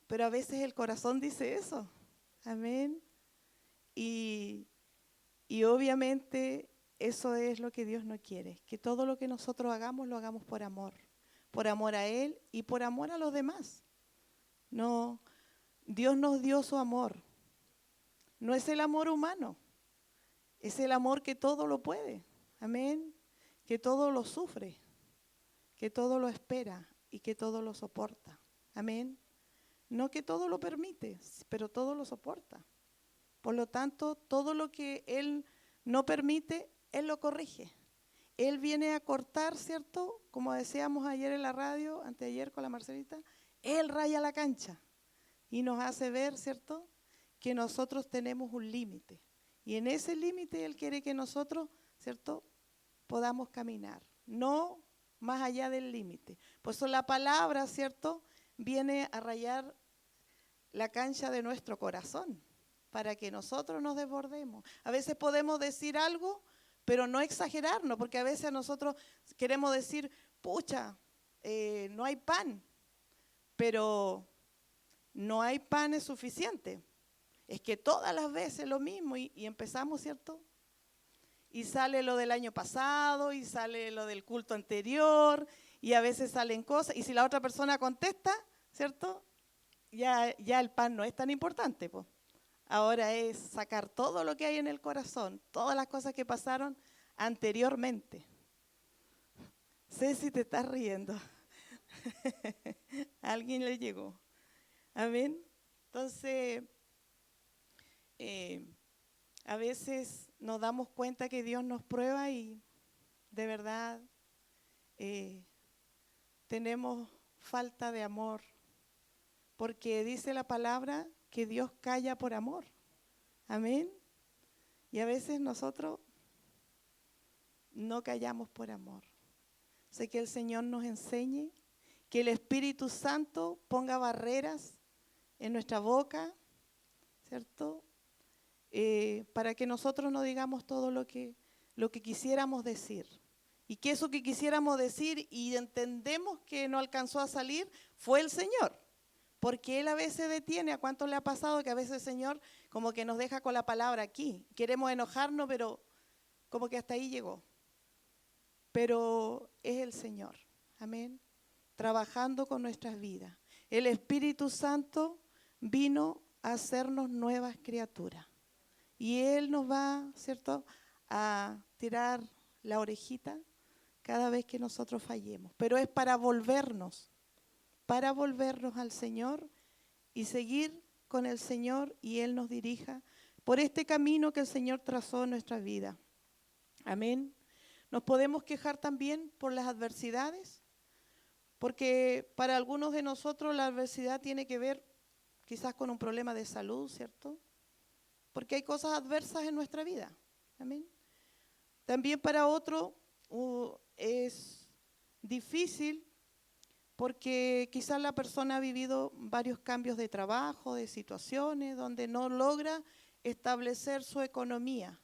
Pero a veces el corazón dice eso. Amén. Y obviamente eso es lo que Dios no quiere, que todo lo que nosotros hagamos lo hagamos por amor a Él y por amor a los demás. No, Dios nos dio su amor. No es el amor humano, es el amor que todo lo puede. Amén. Que todo lo sufre, que todo lo espera y que todo lo soporta. Amén. No que todo lo permite, pero todo lo soporta. Por lo tanto, todo lo que Él no permite, Él lo corrige. Él viene a cortar, ¿cierto? Como decíamos ayer en la radio, anteayer con la Marcelita, Él raya la cancha y nos hace ver, ¿cierto?, que nosotros tenemos un límite. Y en ese límite Él quiere que nosotros, ¿cierto?, podamos caminar, no más allá del límite. Por eso la palabra, ¿cierto?, viene a rayar la cancha de nuestro corazón, para que nosotros nos desbordemos. A veces podemos decir algo, pero no exagerarnos, porque a veces nosotros queremos decir, pucha, no hay pan, pero no hay pan es suficiente. Es que todas las veces lo mismo y empezamos, ¿cierto? Y sale lo del año pasado y sale lo del culto anterior y a veces salen cosas y si la otra persona contesta, ¿cierto? Ya el pan no es tan importante, pues. Ahora es sacar todo lo que hay en el corazón, todas las cosas que pasaron anteriormente. Sé si te estás riendo. A alguien le llegó. Amén. Entonces, a veces nos damos cuenta que Dios nos prueba y de verdad tenemos falta de amor. Porque dice la palabra que Dios calla por amor. Amén. Y a veces nosotros no callamos por amor. Sé que el Señor nos enseñe, que el Espíritu Santo ponga barreras en nuestra boca, ¿cierto? Para que nosotros no digamos todo lo que quisiéramos decir. Y que eso que quisiéramos decir y entendemos que no alcanzó a salir fue el Señor. Porque Él a veces detiene, ¿a cuánto le ha pasado que a veces el Señor como que nos deja con la palabra aquí? Queremos enojarnos, pero como que hasta ahí llegó. Pero es el Señor, amén, trabajando con nuestras vidas. El Espíritu Santo vino a hacernos nuevas criaturas. Y Él nos va, ¿cierto?, a tirar la orejita cada vez que nosotros fallemos. Pero es para volvernos al Señor y seguir con el Señor y Él nos dirija por este camino que el Señor trazó en nuestra vida. Amén. Nos podemos quejar también por las adversidades, porque para algunos de nosotros la adversidad tiene que ver quizás con un problema de salud, ¿cierto? Porque hay cosas adversas en nuestra vida. Amén. También para otro es difícil porque quizás la persona ha vivido varios cambios de trabajo, de situaciones, donde no logra establecer su economía.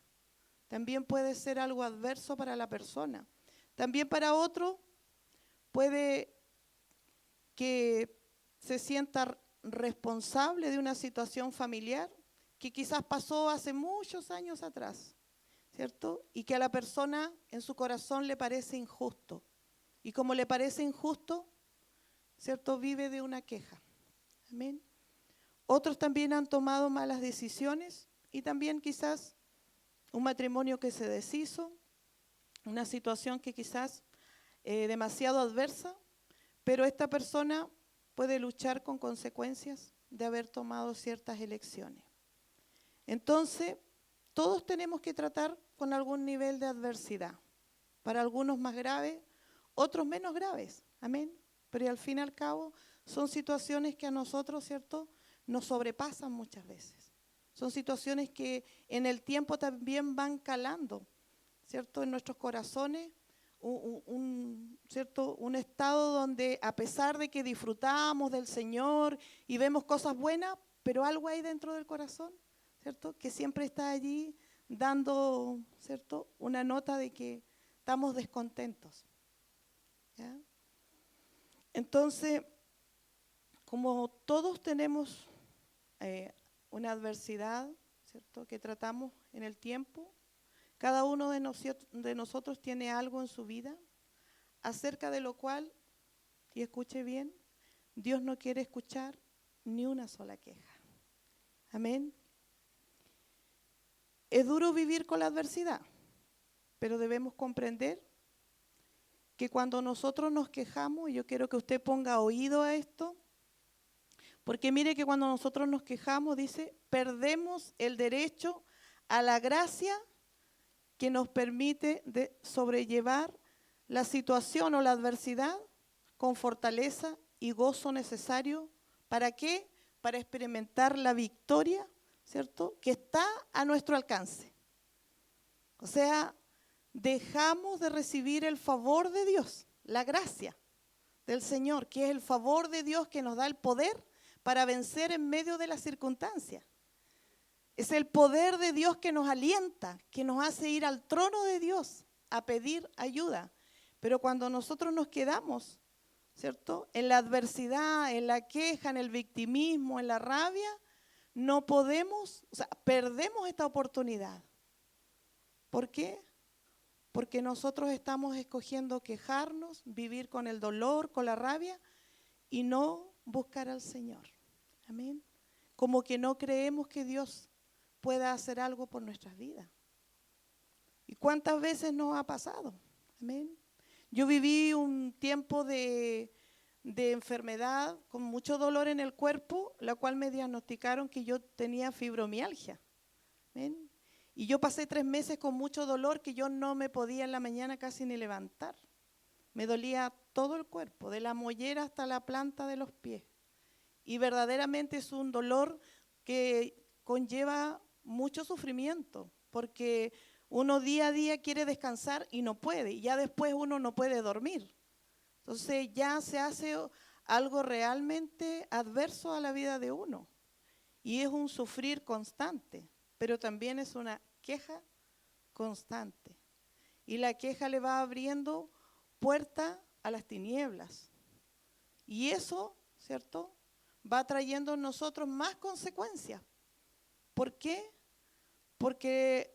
También puede ser algo adverso para la persona. También para otro puede que se sienta responsable de una situación familiar que quizás pasó hace muchos años atrás. ¿cierto? Y que a la persona en su corazón le parece injusto. Y como le parece injusto, ¿cierto? Vive de una queja. Amén. Otros también han tomado malas decisiones y también quizás un matrimonio que se deshizo, una situación que quizás demasiado adversa, pero esta persona puede luchar con consecuencias de haber tomado ciertas elecciones. Entonces, todos tenemos que tratar con algún nivel de adversidad. Para algunos más graves, otros menos graves. Amén. Pero al fin y al cabo son situaciones que a nosotros, ¿cierto?, nos sobrepasan muchas veces. Son situaciones que en el tiempo también van calando, ¿cierto?, en nuestros corazones, ¿cierto?, un estado donde a pesar de que disfrutamos del Señor y vemos cosas buenas, pero algo hay dentro del corazón, ¿cierto?, que siempre está allí dando, ¿cierto?, una nota de que estamos descontentos. ¿Ya? Entonces, como todos tenemos una adversidad, ¿cierto?, que tratamos en el tiempo, cada uno de nosotros tiene algo en su vida acerca de lo cual, y escuche bien, Dios no quiere escuchar ni una sola queja. Amén. Es duro vivir con la adversidad, pero debemos comprender que cuando nosotros nos quejamos, y yo quiero que usted ponga oído a esto, porque mire que cuando nosotros nos quejamos, dice, perdemos el derecho a la gracia que nos permite sobrellevar la situación o la adversidad con fortaleza y gozo necesario. ¿Para qué? Para experimentar la victoria, ¿cierto?, que está a nuestro alcance. O sea, dejamos de recibir el favor de Dios, la gracia del Señor, que es el favor de Dios que nos da el poder para vencer en medio de las circunstancias. Es el poder de Dios que nos alienta, que nos hace ir al trono de Dios a pedir ayuda. Pero cuando nosotros nos quedamos, ¿cierto?, en la adversidad, en la queja, en el victimismo, en la rabia, no podemos, o sea, perdemos esta oportunidad. ¿Por qué? Porque nosotros estamos escogiendo quejarnos, vivir con el dolor, con la rabia y no buscar al Señor. Amén. Como que no creemos que Dios pueda hacer algo por nuestras vidas. ¿Y cuántas veces nos ha pasado? Amén. Yo viví un tiempo de enfermedad con mucho dolor en el cuerpo, la cual me diagnosticaron que yo tenía fibromialgia. Amén. Y yo pasé 3 meses con mucho dolor que yo no me podía en la mañana casi ni levantar. Me dolía todo el cuerpo, de la mollera hasta la planta de los pies. Y verdaderamente es un dolor que conlleva mucho sufrimiento, porque uno día a día quiere descansar y no puede, y ya después uno no puede dormir. Entonces ya se hace algo realmente adverso a la vida de uno. Y es un sufrir constante, pero también es una queja constante. Y la queja le va abriendo puerta a las tinieblas. Y eso, ¿cierto?, va trayendo en nosotros más consecuencias. ¿Por qué? Porque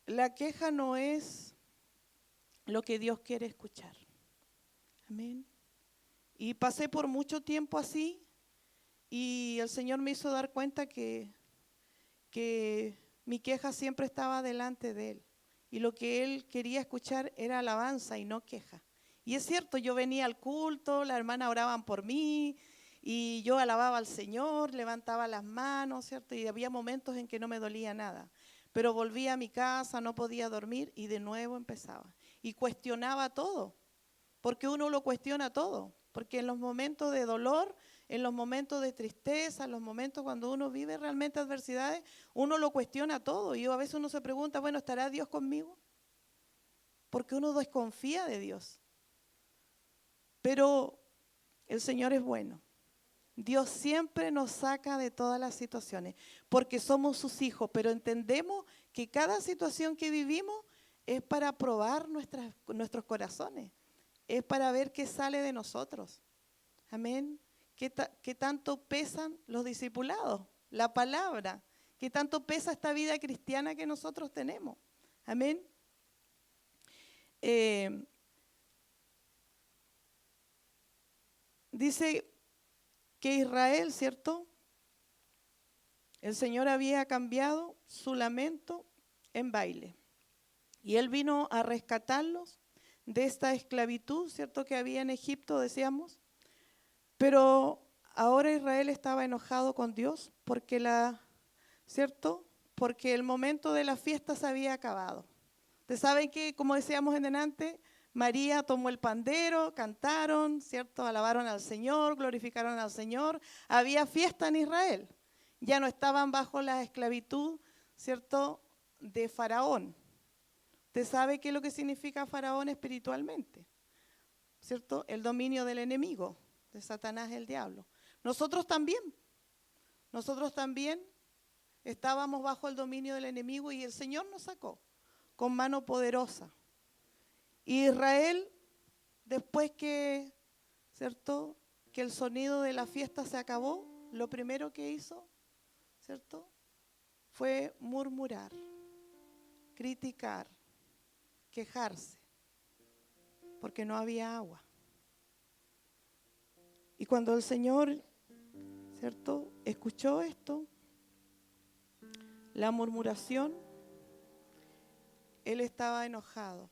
la queja no es lo que Dios quiere escuchar. Amén. Y pasé por mucho tiempo así y el Señor me hizo dar cuenta que mi queja siempre estaba delante de Él. Y lo que Él quería escuchar era alabanza y no queja. Y es cierto, yo venía al culto, las hermanas oraban por mí y yo alababa al Señor, levantaba las manos, ¿cierto? Y había momentos en que no me dolía nada. Pero volvía a mi casa, no podía dormir y de nuevo empezaba. Y cuestionaba todo, porque uno lo cuestiona todo. Porque en los momentos de dolor, en los momentos de tristeza, en los momentos cuando uno vive realmente adversidades, uno lo cuestiona todo. Y a veces uno se pregunta, bueno, ¿estará Dios conmigo? Porque uno desconfía de Dios. Pero el Señor es bueno. Dios siempre nos saca de todas las situaciones, porque somos sus hijos, pero entendemos que cada situación que vivimos es para probar nuestros corazones, es para ver qué sale de nosotros. Amén. ¿Qué tanto pesan los discipulados? La palabra ¿Qué tanto pesa esta vida cristiana que nosotros tenemos? Amén. Dice que Israel, ¿cierto? El Señor había cambiado su lamento en baile. Y Él vino a rescatarlos de esta esclavitud, ¿cierto? Que había en Egipto, decíamos. Pero ahora Israel estaba enojado con Dios porque ¿cierto? Porque el momento de la fiesta se había acabado. Ustedes saben que, como decíamos en delante, María tomó el pandero, cantaron, ¿cierto? Alabaron al Señor, glorificaron al Señor. Había fiesta en Israel. Ya no estaban bajo la esclavitud, ¿cierto? De Faraón. Usted sabe qué es lo que significa Faraón espiritualmente, ¿cierto? El dominio del enemigo, de Satanás, el diablo. Nosotros también estábamos bajo el dominio del enemigo y el Señor nos sacó con mano poderosa. Y Israel, después que, ¿cierto?, que el sonido de la fiesta se acabó, lo primero que hizo, ¿cierto?, fue murmurar, criticar, quejarse, porque no había agua. Y cuando el Señor, ¿cierto?, escuchó esto, la murmuración, Él estaba enojado.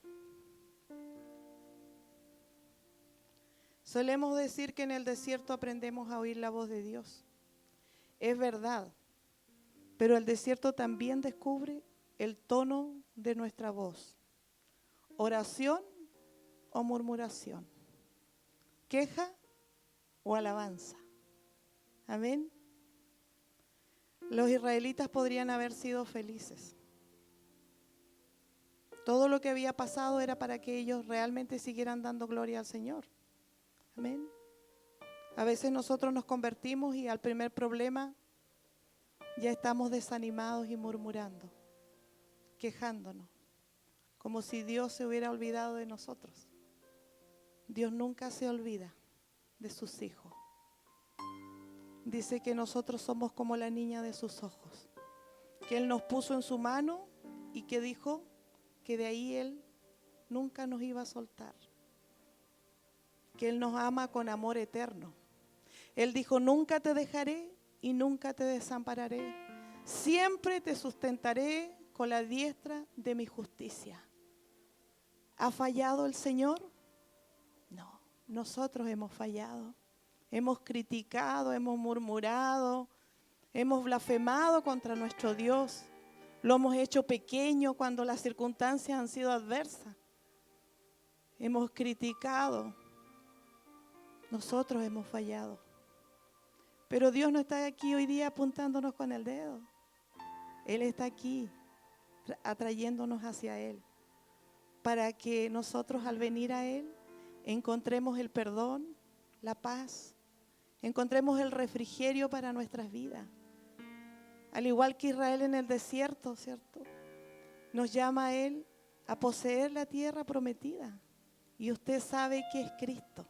Solemos decir que en el desierto aprendemos a oír la voz de Dios. Es verdad, pero el desierto también descubre el tono de nuestra voz. Oración o murmuración. Queja o alabanza. Amén. Los israelitas podrían haber sido felices. Todo lo que había pasado era para que ellos realmente siguieran dando gloria al Señor. Amén. A veces nosotros nos convertimos y al primer problema ya estamos desanimados y murmurando, quejándonos, como si Dios se hubiera olvidado de nosotros. Dios nunca se olvida de sus hijos. Dice que nosotros somos como la niña de sus ojos, que Él nos puso en su mano y que dijo que de ahí Él nunca nos iba a soltar, que Él nos ama con amor eterno. Él dijo, nunca te dejaré y nunca te desampararé, siempre te sustentaré con la diestra de mi justicia. ¿Ha fallado el Señor? No, nosotros hemos fallado. Hemos criticado, hemos murmurado, hemos blasfemado contra nuestro Dios. Lo hemos hecho pequeño cuando las circunstancias han sido adversas. Hemos criticado. Nosotros hemos fallado. Pero Dios no está aquí hoy día apuntándonos con el dedo. Él está aquí atrayéndonos hacia Él, para que nosotros al venir a Él encontremos el perdón, la paz, encontremos el refrigerio para nuestras vidas. Al igual que Israel en el desierto, ¿cierto? Nos llama a Él a poseer la tierra prometida. Y usted sabe que es Cristo.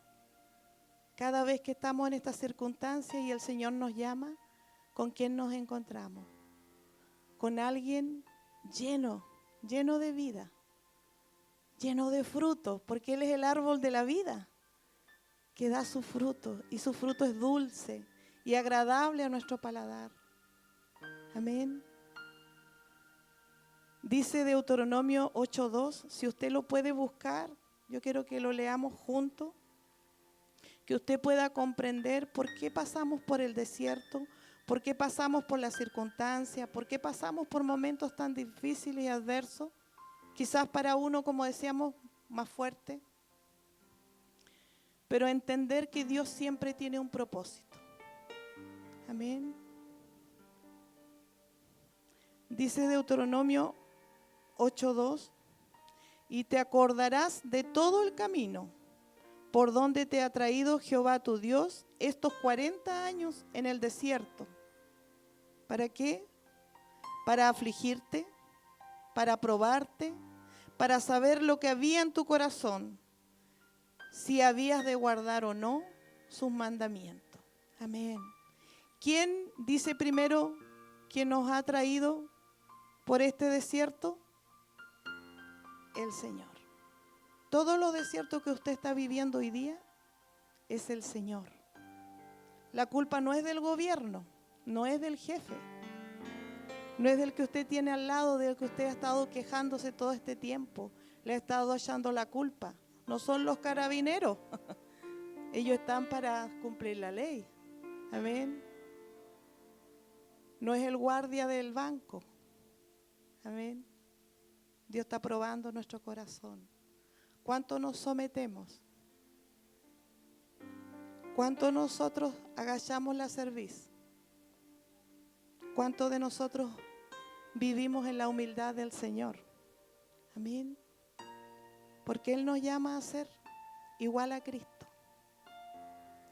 Cada vez que estamos en estas circunstancias y el Señor nos llama, ¿con quién nos encontramos? Con alguien lleno de vida, lleno de frutos, porque Él es el árbol de la vida, que da su fruto, y su fruto es dulce y agradable a nuestro paladar. Amén. Dice Deuteronomio 8:2, si usted lo puede buscar, yo quiero que lo leamos juntos, que usted pueda comprender por qué pasamos por el desierto, por qué pasamos por las circunstancias, por qué pasamos por momentos tan difíciles y adversos, quizás para uno, como decíamos, más fuerte, pero entender que Dios siempre tiene un propósito. Amén. Dice Deuteronomio 8:2, y te acordarás de todo el camino por donde te ha traído Jehová tu Dios estos 40 años en el desierto. ¿Para qué? Para afligirte, para probarte, para saber lo que había en tu corazón, si habías de guardar o no sus mandamientos. Amén. ¿Quién dice primero ¿Quién nos ha traído por este desierto? El Señor. Todos los desiertos que usted está viviendo hoy día es el Señor. La culpa no es del gobierno, no es del jefe, no es del que usted tiene al lado, del que usted ha estado quejándose todo este tiempo, le ha estado echando la culpa. No son los carabineros, ellos están para cumplir la ley. Amén. No es el guardia del banco. Amén. Dios está probando nuestro corazón. ¿Cuánto nos sometemos? ¿Cuánto nosotros agachamos la cerviz? ¿Cuánto de nosotros vivimos en la humildad del Señor? Amén. Porque Él nos llama a ser igual a Cristo.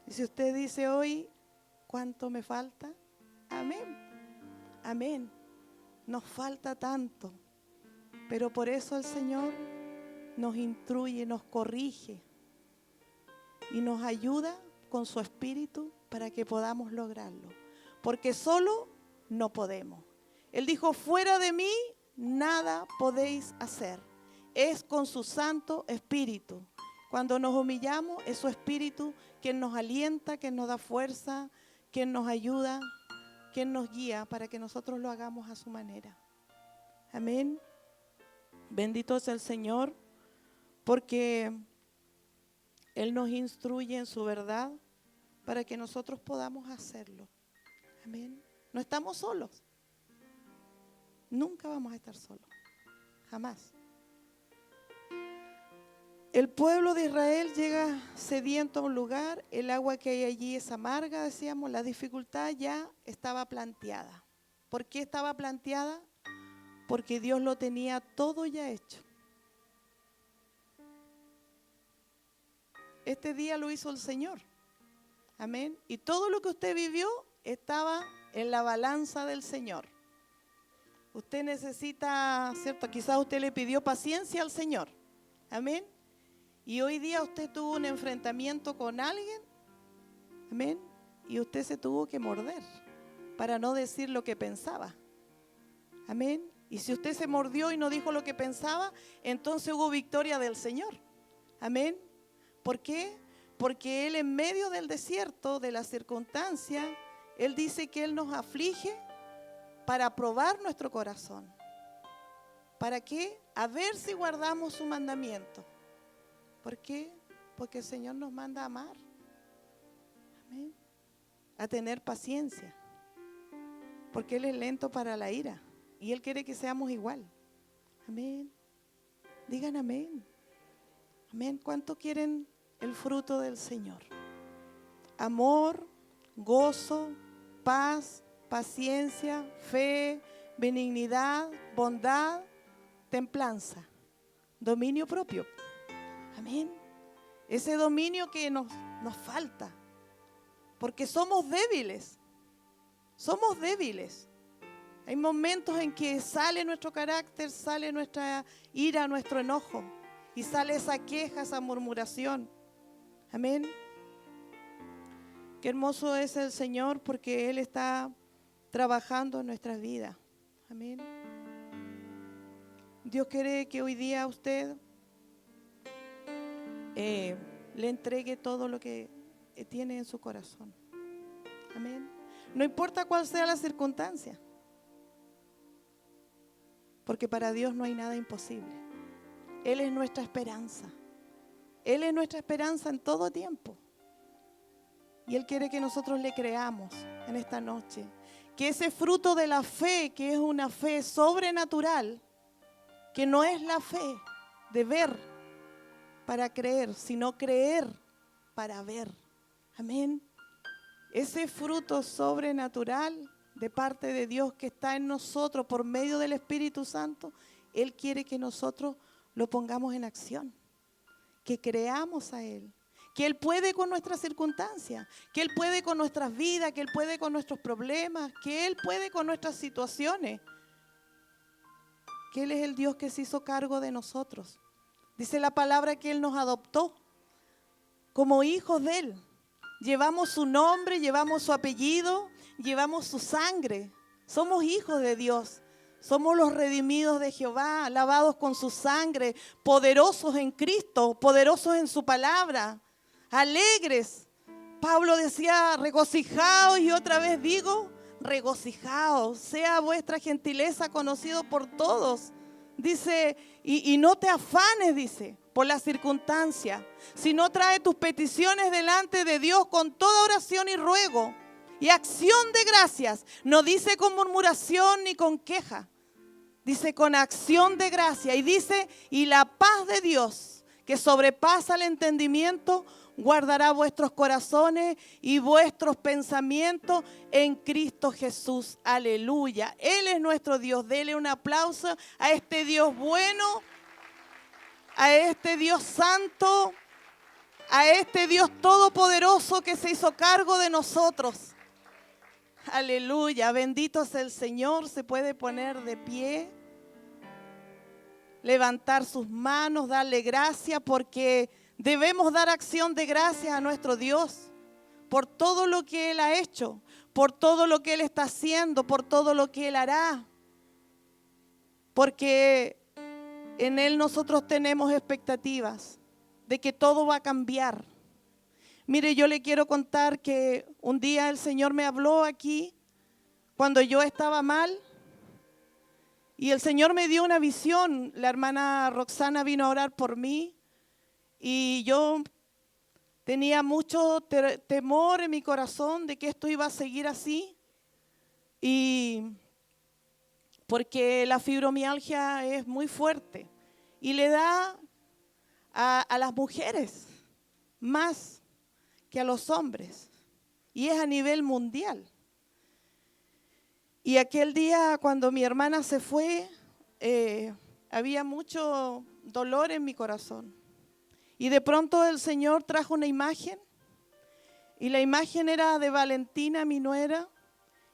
Y si usted dice hoy, ¿cuánto me falta? Amén. Amén. Nos falta tanto. Pero por eso el Señor nos instruye, nos corrige y nos ayuda con su espíritu para que podamos lograrlo. Porque solo no podemos. Él dijo, fuera de mí nada podéis hacer. Es con su Santo Espíritu. Cuando nos humillamos, es su Espíritu quien nos alienta, quien nos da fuerza, quien nos ayuda, quien nos guía para que nosotros lo hagamos a su manera. Amén. Bendito sea el Señor, porque Él nos instruye en su verdad para que nosotros podamos hacerlo. Amén. No estamos solos. Nunca vamos a estar solos. Jamás. El pueblo de Israel llega sediento a un lugar, el agua que hay allí es amarga, decíamos, la dificultad ya estaba planteada. ¿Por qué estaba planteada? Porque Dios lo tenía todo ya hecho. Este día lo hizo el Señor. Amén. Y todo lo que usted vivió estaba en la balanza del Señor. Usted necesita, ¿cierto? Quizás usted le pidió paciencia al Señor. Amén. Y hoy día usted tuvo un enfrentamiento con alguien. Amén. Y usted se tuvo que morder para no decir lo que pensaba. Amén. Y si usted se mordió y no dijo lo que pensaba, entonces hubo victoria del Señor. Amén. ¿Por qué? Porque Él en medio del desierto, de la circunstancia, Él dice que Él nos aflige para probar nuestro corazón. ¿Para qué? A ver si guardamos su mandamiento. ¿Por qué? Porque el Señor nos manda a amar. Amén. A tener paciencia. Porque Él es lento para la ira. Y Él quiere que seamos igual. Amén. Digan amén. Amén. ¿Cuánto quieren el fruto del Señor? Amor, gozo, paz, paciencia, fe, benignidad, bondad, templanza, dominio propio. Amén. Ese dominio que nos falta. Porque somos débiles. Somos débiles. Hay momentos en que sale nuestro carácter, sale nuestra ira, nuestro enojo. Y sale esa queja, esa murmuración. Amén. Qué hermoso es el Señor porque Él está trabajando en nuestras vidas. Amén. Dios quiere que hoy día usted le entregue todo lo que tiene en su corazón. Amén. No importa cuál sea la circunstancia. Porque para Dios no hay nada imposible. Él es nuestra esperanza. Él es nuestra esperanza en todo tiempo. Y Él quiere que nosotros le creamos en esta noche. Que ese fruto de la fe, que es una fe sobrenatural, que no es la fe de ver para creer, sino creer para ver. Amén. Ese fruto sobrenatural de parte de Dios que está en nosotros por medio del Espíritu Santo, Él quiere que nosotros lo pongamos en acción, que creamos a Él, que Él puede con nuestras circunstancias, que Él puede con nuestras vidas, que Él puede con nuestros problemas, que Él puede con nuestras situaciones, que Él es el Dios que se hizo cargo de nosotros. Dice la palabra que Él nos adoptó como hijos de Él. Llevamos su nombre, llevamos su apellido, llevamos su sangre. Somos hijos de Dios. Somos los redimidos de Jehová, lavados con su sangre, poderosos en Cristo, poderosos en su palabra, alegres. Pablo decía, regocijaos, y otra vez digo, regocijaos. Sea vuestra gentileza conocido por todos. Dice, y no te afanes, dice, por la circunstancia, sino trae tus peticiones delante de Dios con toda oración y ruego y acción de gracias. No dice con murmuración ni con queja. Dice con acción de gracia. Y dice, y la paz de Dios, que sobrepasa el entendimiento, guardará vuestros corazones y vuestros pensamientos en Cristo Jesús. Aleluya. Él es nuestro Dios. Dele un aplauso a este Dios bueno, a este Dios santo, a este Dios todopoderoso que se hizo cargo de nosotros. Aleluya. Bendito es el Señor. Se puede poner de pie, levantar sus manos, darle gracias, porque debemos dar acción de gracias a nuestro Dios por todo lo que Él ha hecho, por todo lo que Él está haciendo, por todo lo que Él hará. Porque en Él nosotros tenemos expectativas de que todo va a cambiar. Mire, yo le quiero contar que un día el Señor me habló aquí cuando yo estaba mal. Y el Señor me dio una visión. La hermana Roxana vino a orar por mí y yo tenía mucho temor en mi corazón de que esto iba a seguir así. Y porque la fibromialgia es muy fuerte y le da a las mujeres más que a los hombres. Y es a nivel mundial. Y aquel día cuando mi hermana se fue, había mucho dolor en mi corazón. Y de pronto el Señor trajo una imagen. Y la imagen era de Valentina, mi nuera.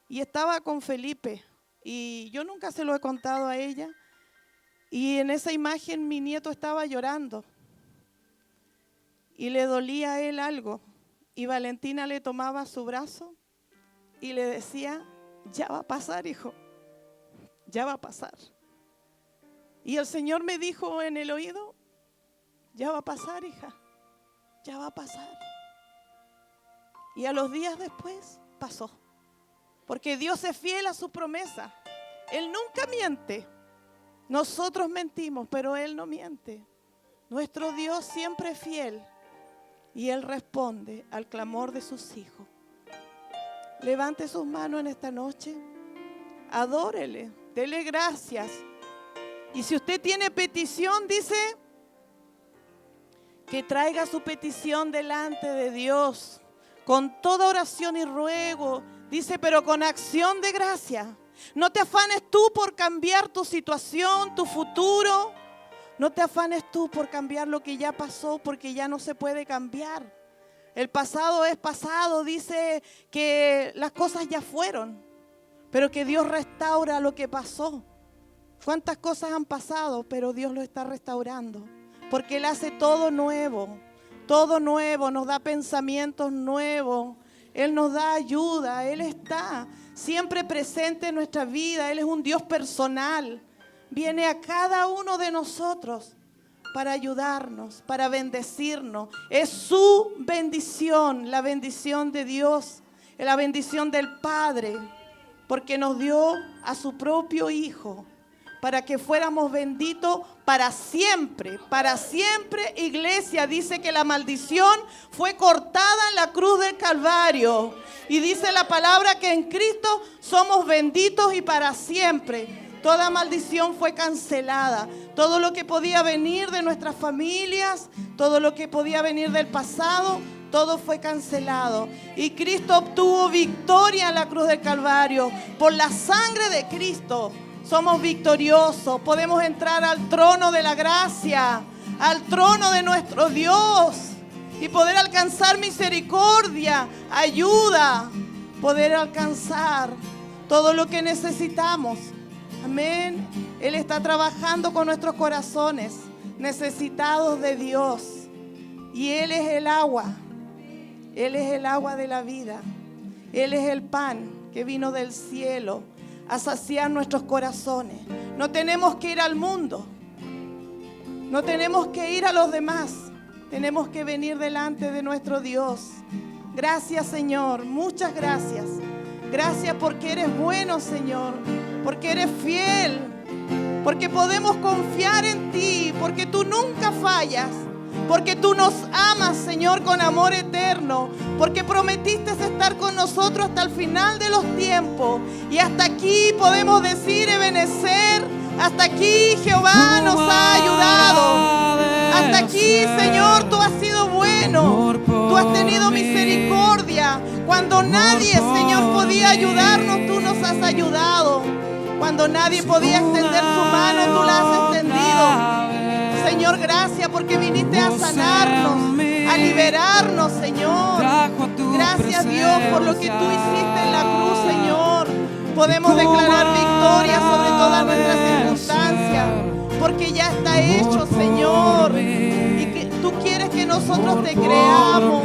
Y estaba con Felipe. Y yo nunca se lo he contado a ella. Y en esa imagen mi nieto estaba llorando. Y le dolía a él algo. Y Valentina le tomaba su brazo y le decía, ya va a pasar, hijo, ya va a pasar. Y el Señor me dijo en el oído, ya va a pasar, hija, ya va a pasar. Y a los días después pasó. Porque Dios es fiel a su promesa. Él nunca miente. Nosotros mentimos, pero Él no miente. Nuestro Dios siempre es fiel. Y Él responde al clamor de sus hijos. Levante sus manos en esta noche. Adórele, dele gracias. Y si usted tiene petición, dice que traiga su petición delante de Dios con toda oración y ruego. Dice, pero con acción de gracia. No te afanes tú por cambiar tu situación, tu futuro. No te afanes tú por cambiar lo que ya pasó, porque ya no se puede cambiar. El pasado es pasado, dice que las cosas ya fueron, pero que Dios restaura lo que pasó. ¿Cuántas cosas han pasado? Pero Dios lo está restaurando, porque Él hace todo nuevo, nos da pensamientos nuevos, Él nos da ayuda, Él está siempre presente en nuestra vida, Él es un Dios personal. Viene a cada uno de nosotros para ayudarnos, para bendecirnos. Es su bendición, la bendición de Dios, la bendición del Padre, porque nos dio a su propio Hijo, para que fuéramos benditos para siempre. Para siempre, iglesia, dice que la maldición fue cortada en la cruz del Calvario. Y dice la palabra que en Cristo somos benditos y para siempre. Toda maldición fue cancelada. Todo lo que podía venir de nuestras familias, todo lo que podía venir del pasado, todo fue cancelado. Y Cristo obtuvo victoria en la cruz del Calvario. Por la sangre de Cristo somos victoriosos. Podemos entrar al trono de la gracia, al trono de nuestro Dios y poder alcanzar misericordia, ayuda, poder alcanzar todo lo que necesitamos. Amén. Él está trabajando con nuestros corazones necesitados de Dios. Y Él es el agua. Él es el agua de la vida. Él es el pan que vino del cielo a saciar nuestros corazones. No tenemos que ir al mundo. No tenemos que ir a los demás. Tenemos que venir delante de nuestro Dios. Gracias, Señor. Muchas gracias. Gracias porque eres bueno, Señor. Porque eres fiel. Porque podemos confiar en ti. Porque tú nunca fallas. Porque tú nos amas, Señor, con amor eterno. Porque prometiste estar con nosotros hasta el final de los tiempos. Y hasta aquí podemos decir, Ebenezer, hasta aquí Jehová nos ha ayudado. Hasta aquí, Señor, tú has sido bueno. Tú has tenido misericordia. Cuando nadie, Señor, podía ayudarnos, tú nos has ayudado. Cuando nadie podía extender su mano, tú la has extendido. Señor, gracias porque viniste a sanarnos, a liberarnos, Señor. Gracias, Dios, por lo que tú hiciste en la cruz, Señor. Podemos declarar victoria sobre todas nuestras circunstancias, porque ya está hecho, Señor. Y que tú quieres que nosotros te creamos.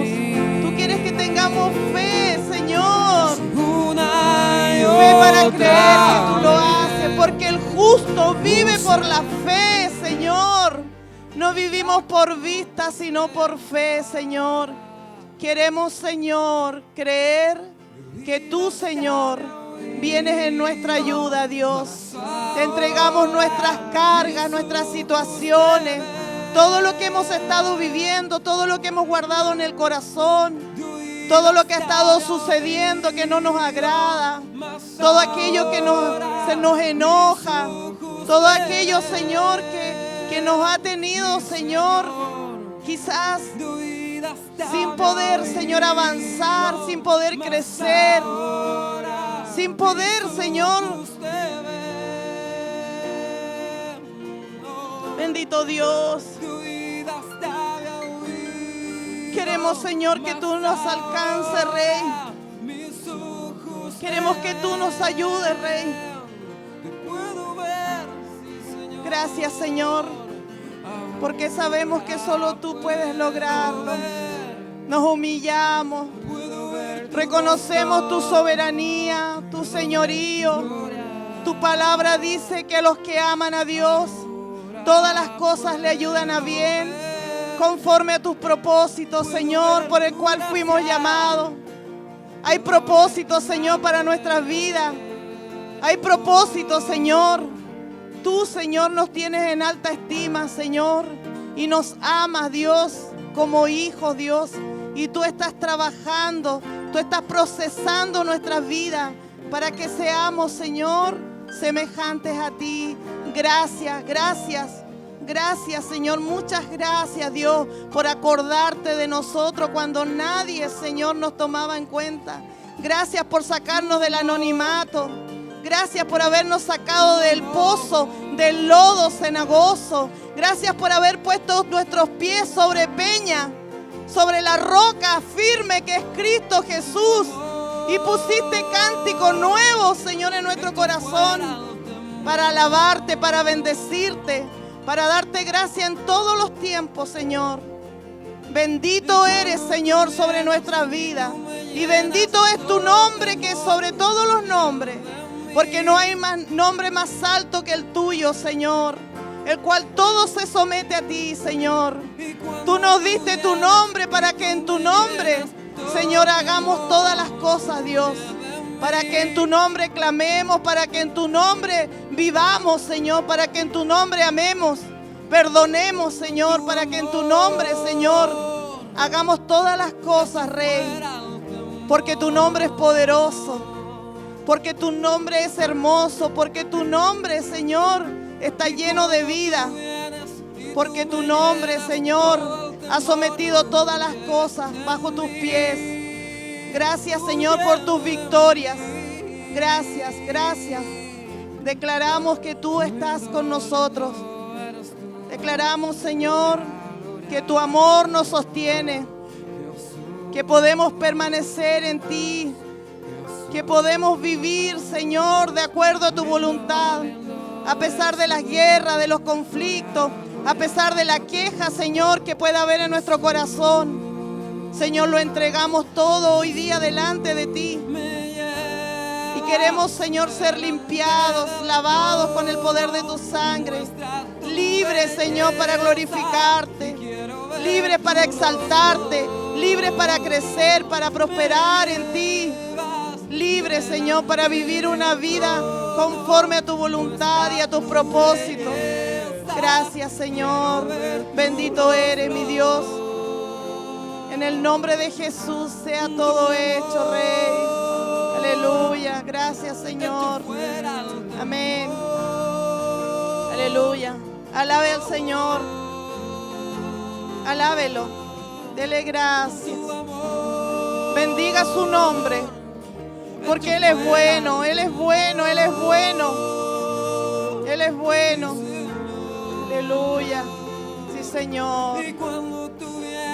Tú quieres que tengamos fe, Señor. Fe para creer que tú lo haces, porque el justo vive por la fe, Señor. No vivimos por vista, sino por fe, Señor. Queremos, Señor, creer que tú, Señor, vienes en nuestra ayuda, Dios. Te entregamos nuestras cargas, nuestras situaciones, todo lo que hemos estado viviendo, todo lo que hemos guardado en el corazón, todo lo que ha estado sucediendo que no nos agrada, todo aquello que se nos enoja, todo aquello, Señor, que nos ha tenido, Señor, quizás sin poder, Señor, avanzar, sin poder crecer, sin poder, Señor. Bendito Dios. Queremos, Señor, que tú nos alcances, Rey. Queremos que tú nos ayudes, Rey. Gracias, Señor, porque sabemos que solo tú puedes lograrlo. Nos humillamos, reconocemos tu soberanía, tu señorío. Tu palabra dice que a los que aman a Dios, todas las cosas le ayudan a bien, conforme a tus propósitos, Señor, por el cual fuimos llamados. Hay propósitos, Señor, para nuestras vidas. Hay propósitos, Señor. Tú, Señor, nos tienes en alta estima, Señor, y nos amas, Dios, como hijos, Dios. Y tú estás trabajando, tú estás procesando nuestras vidas para que seamos, Señor, semejantes a ti. Gracias, gracias. Gracias, Señor, muchas gracias, Dios, por acordarte de nosotros cuando nadie, Señor, nos tomaba en cuenta. Gracias por sacarnos del anonimato. Gracias por habernos sacado del pozo, del lodo cenagoso. Gracias por haber puesto nuestros pies sobre peña, sobre la roca firme que es Cristo Jesús. Y pusiste cánticos nuevos, Señor, en nuestro corazón, para alabarte, para bendecirte, para darte gracia en todos los tiempos, Señor. Bendito eres, Señor, sobre nuestra vida. Y bendito es tu nombre, que es sobre todos los nombres. Porque no hay nombre más alto que el tuyo, Señor, el cual todo se somete a ti, Señor. Tú nos diste tu nombre para que en tu nombre, Señor, hagamos todas las cosas, Dios. Para que en tu nombre clamemos, para que en tu nombre vivamos, Señor, para que en tu nombre amemos, perdonemos, Señor, para que en tu nombre, Señor, hagamos todas las cosas, Rey. Porque tu nombre es poderoso, porque tu nombre es hermoso, porque tu nombre, Señor, está lleno de vida, porque tu nombre, Señor, ha sometido todas las cosas bajo tus pies. Gracias, Señor, por tus victorias. Gracias, gracias. Declaramos que tú estás con nosotros. Declaramos, Señor, que tu amor nos sostiene, que podemos permanecer en ti, que podemos vivir, Señor, de acuerdo a tu voluntad, a pesar de las guerras, de los conflictos, a pesar de la queja, Señor, que pueda haber en nuestro corazón. Señor, lo entregamos todo hoy día delante de ti. Y Queremos, Señor, ser limpiados, lavados con el poder de tu sangre. Libres, Señor, para glorificarte. Libres para exaltarte. Libres para crecer, para prosperar en ti. Libres, Señor, para vivir una vida conforme a tu voluntad y a tus propósitos. Gracias, Señor. Bendito eres, mi Dios. En el nombre de Jesús sea todo hecho, Rey. Aleluya. Gracias, Señor. Amén. Aleluya. Alabe al Señor. Alábelo. Dele gracias. Bendiga su nombre. Porque Él es bueno. Él es bueno. Él es bueno. Él es bueno. Aleluya. Sí, Señor. Y cuando tú vienes